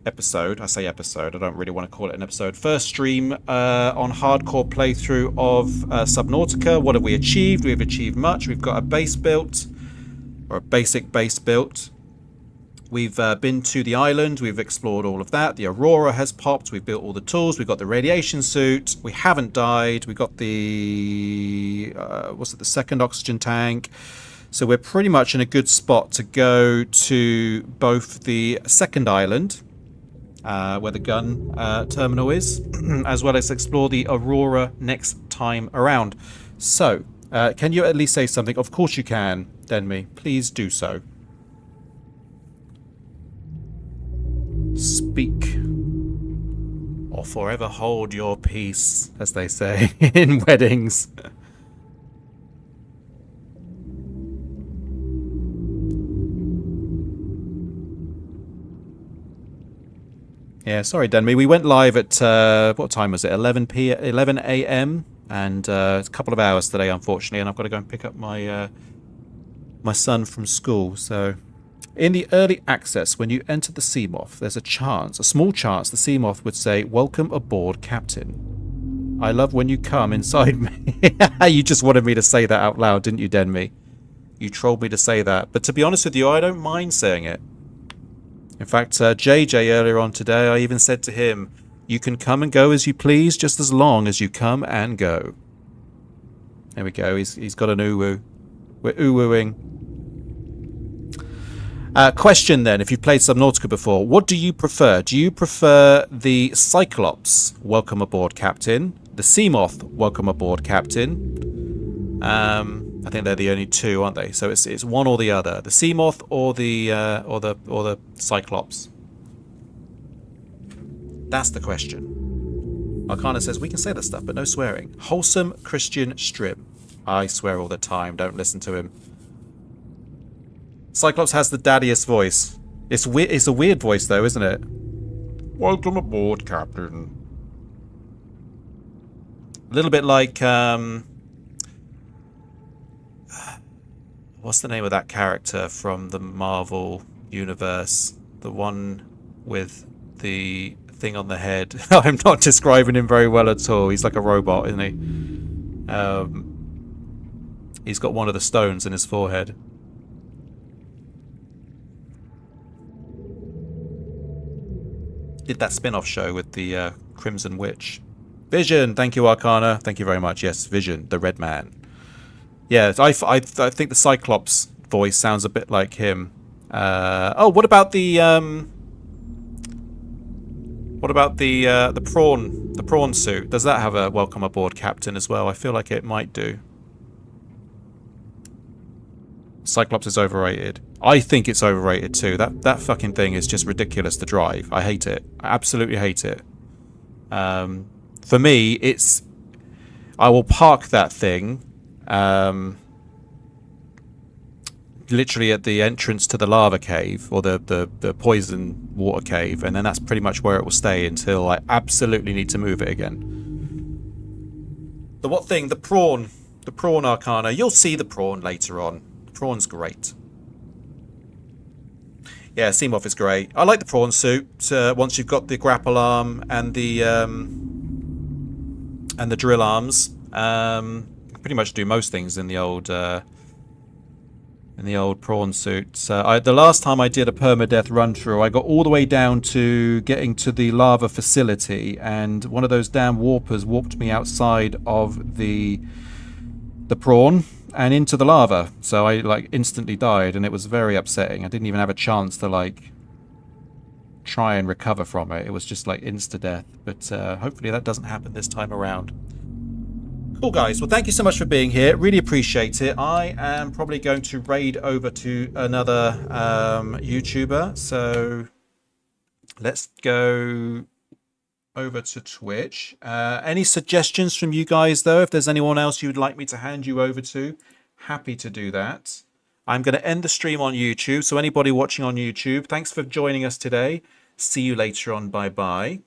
episode. I say episode, I don't really want to call it an episode. First stream on hardcore playthrough of Subnautica. What have we achieved? We've achieved much. We've got a base built, or a basic base built. We've been to the island, we've explored all of that. The Aurora has popped, we've built all the tools, we've got the radiation suit, we haven't died, we got the, what's it, the second oxygen tank. So we're pretty much in a good spot to go to both the second island, where the gun terminal is, as well as explore the Aurora next time around. So, can you at least say something? Of course you can, Denmi. Please do so. Speak, or forever hold your peace, as they say in weddings. Yeah, sorry, Denmi. We went live at what time was it? 11 a.m. and it's a couple of hours today, unfortunately, and I've got to go and pick up my my son from school. So. In the early access, when you enter the Seamoth, there's a chance, a small chance, the Seamoth would say, "Welcome aboard, Captain. I love when you come inside me." You just wanted me to say that out loud, didn't you, Denmi? You trolled me to say that. But to be honest with you, I don't mind saying it. In fact, JJ earlier on today, I even said to him, "You can come and go as you please, just as long as you come and go." There we go. He's got an uwu. We're uwooing. Question then, if you've played Subnautica before, what do you prefer? Do you prefer the Cyclops, welcome aboard, Captain? The Seamoth, welcome aboard, Captain? I think they're the only two, aren't they? So it's one or the other. The Seamoth or the Cyclops. That's the question. Arcana says we can say that stuff, but no swearing. Wholesome Christian Strim. I swear all the time. Don't listen to him. Cyclops has the daddiest voice. It's weird. It's a weird voice, though, isn't it? Welcome aboard, Captain. A little bit like what's the name of that character from the Marvel universe? The one with the thing on the head. I'm not describing him very well at all. He's like a robot, isn't he? He's got one of the stones in his forehead. Did that spin-off show with the Crimson Witch. Vision, thank you, Arcana. Thank you very much. Yes, Vision, the Red Man. Yeah, I think the Cyclops voice sounds a bit like him. Oh, what about the prawn suit? Does that have a welcome aboard, Captain, as well? I feel like it might do. Cyclops is overrated. I think it's overrated too. That fucking thing is just ridiculous to drive. I hate it. I absolutely hate it. For me, it's... I will park that thing literally at the entrance to the lava cave, or the poison water cave, and then that's pretty much where it will stay until I absolutely need to move it again. The what thing? The prawn. The prawn, Arcana. You'll see the prawn later on. The prawn's great. Yeah, Seamoth is great. I like the prawn suit. Once you've got the grapple arm and the drill arms, pretty much do most things in the old prawn suit. The last time I did a permadeath run through, I got all the way down to getting to the lava facility, and one of those damn warpers warped me outside of the prawn and into the lava, so I like instantly died, and it was very upsetting. I didn't even have a chance to like try and recover from it. It was just like insta-death, but hopefully that doesn't happen this time around. Cool, guys. Well, thank you so much for being here. Really appreciate it. I am probably going to raid over to another YouTuber, so let's go over to Twitch. Any suggestions from you guys, though? If there's anyone else you would like me to hand you over to, happy to do that. I'm going to end the stream on YouTube, so anybody watching on YouTube, thanks for joining us today. See you later on. Bye-bye.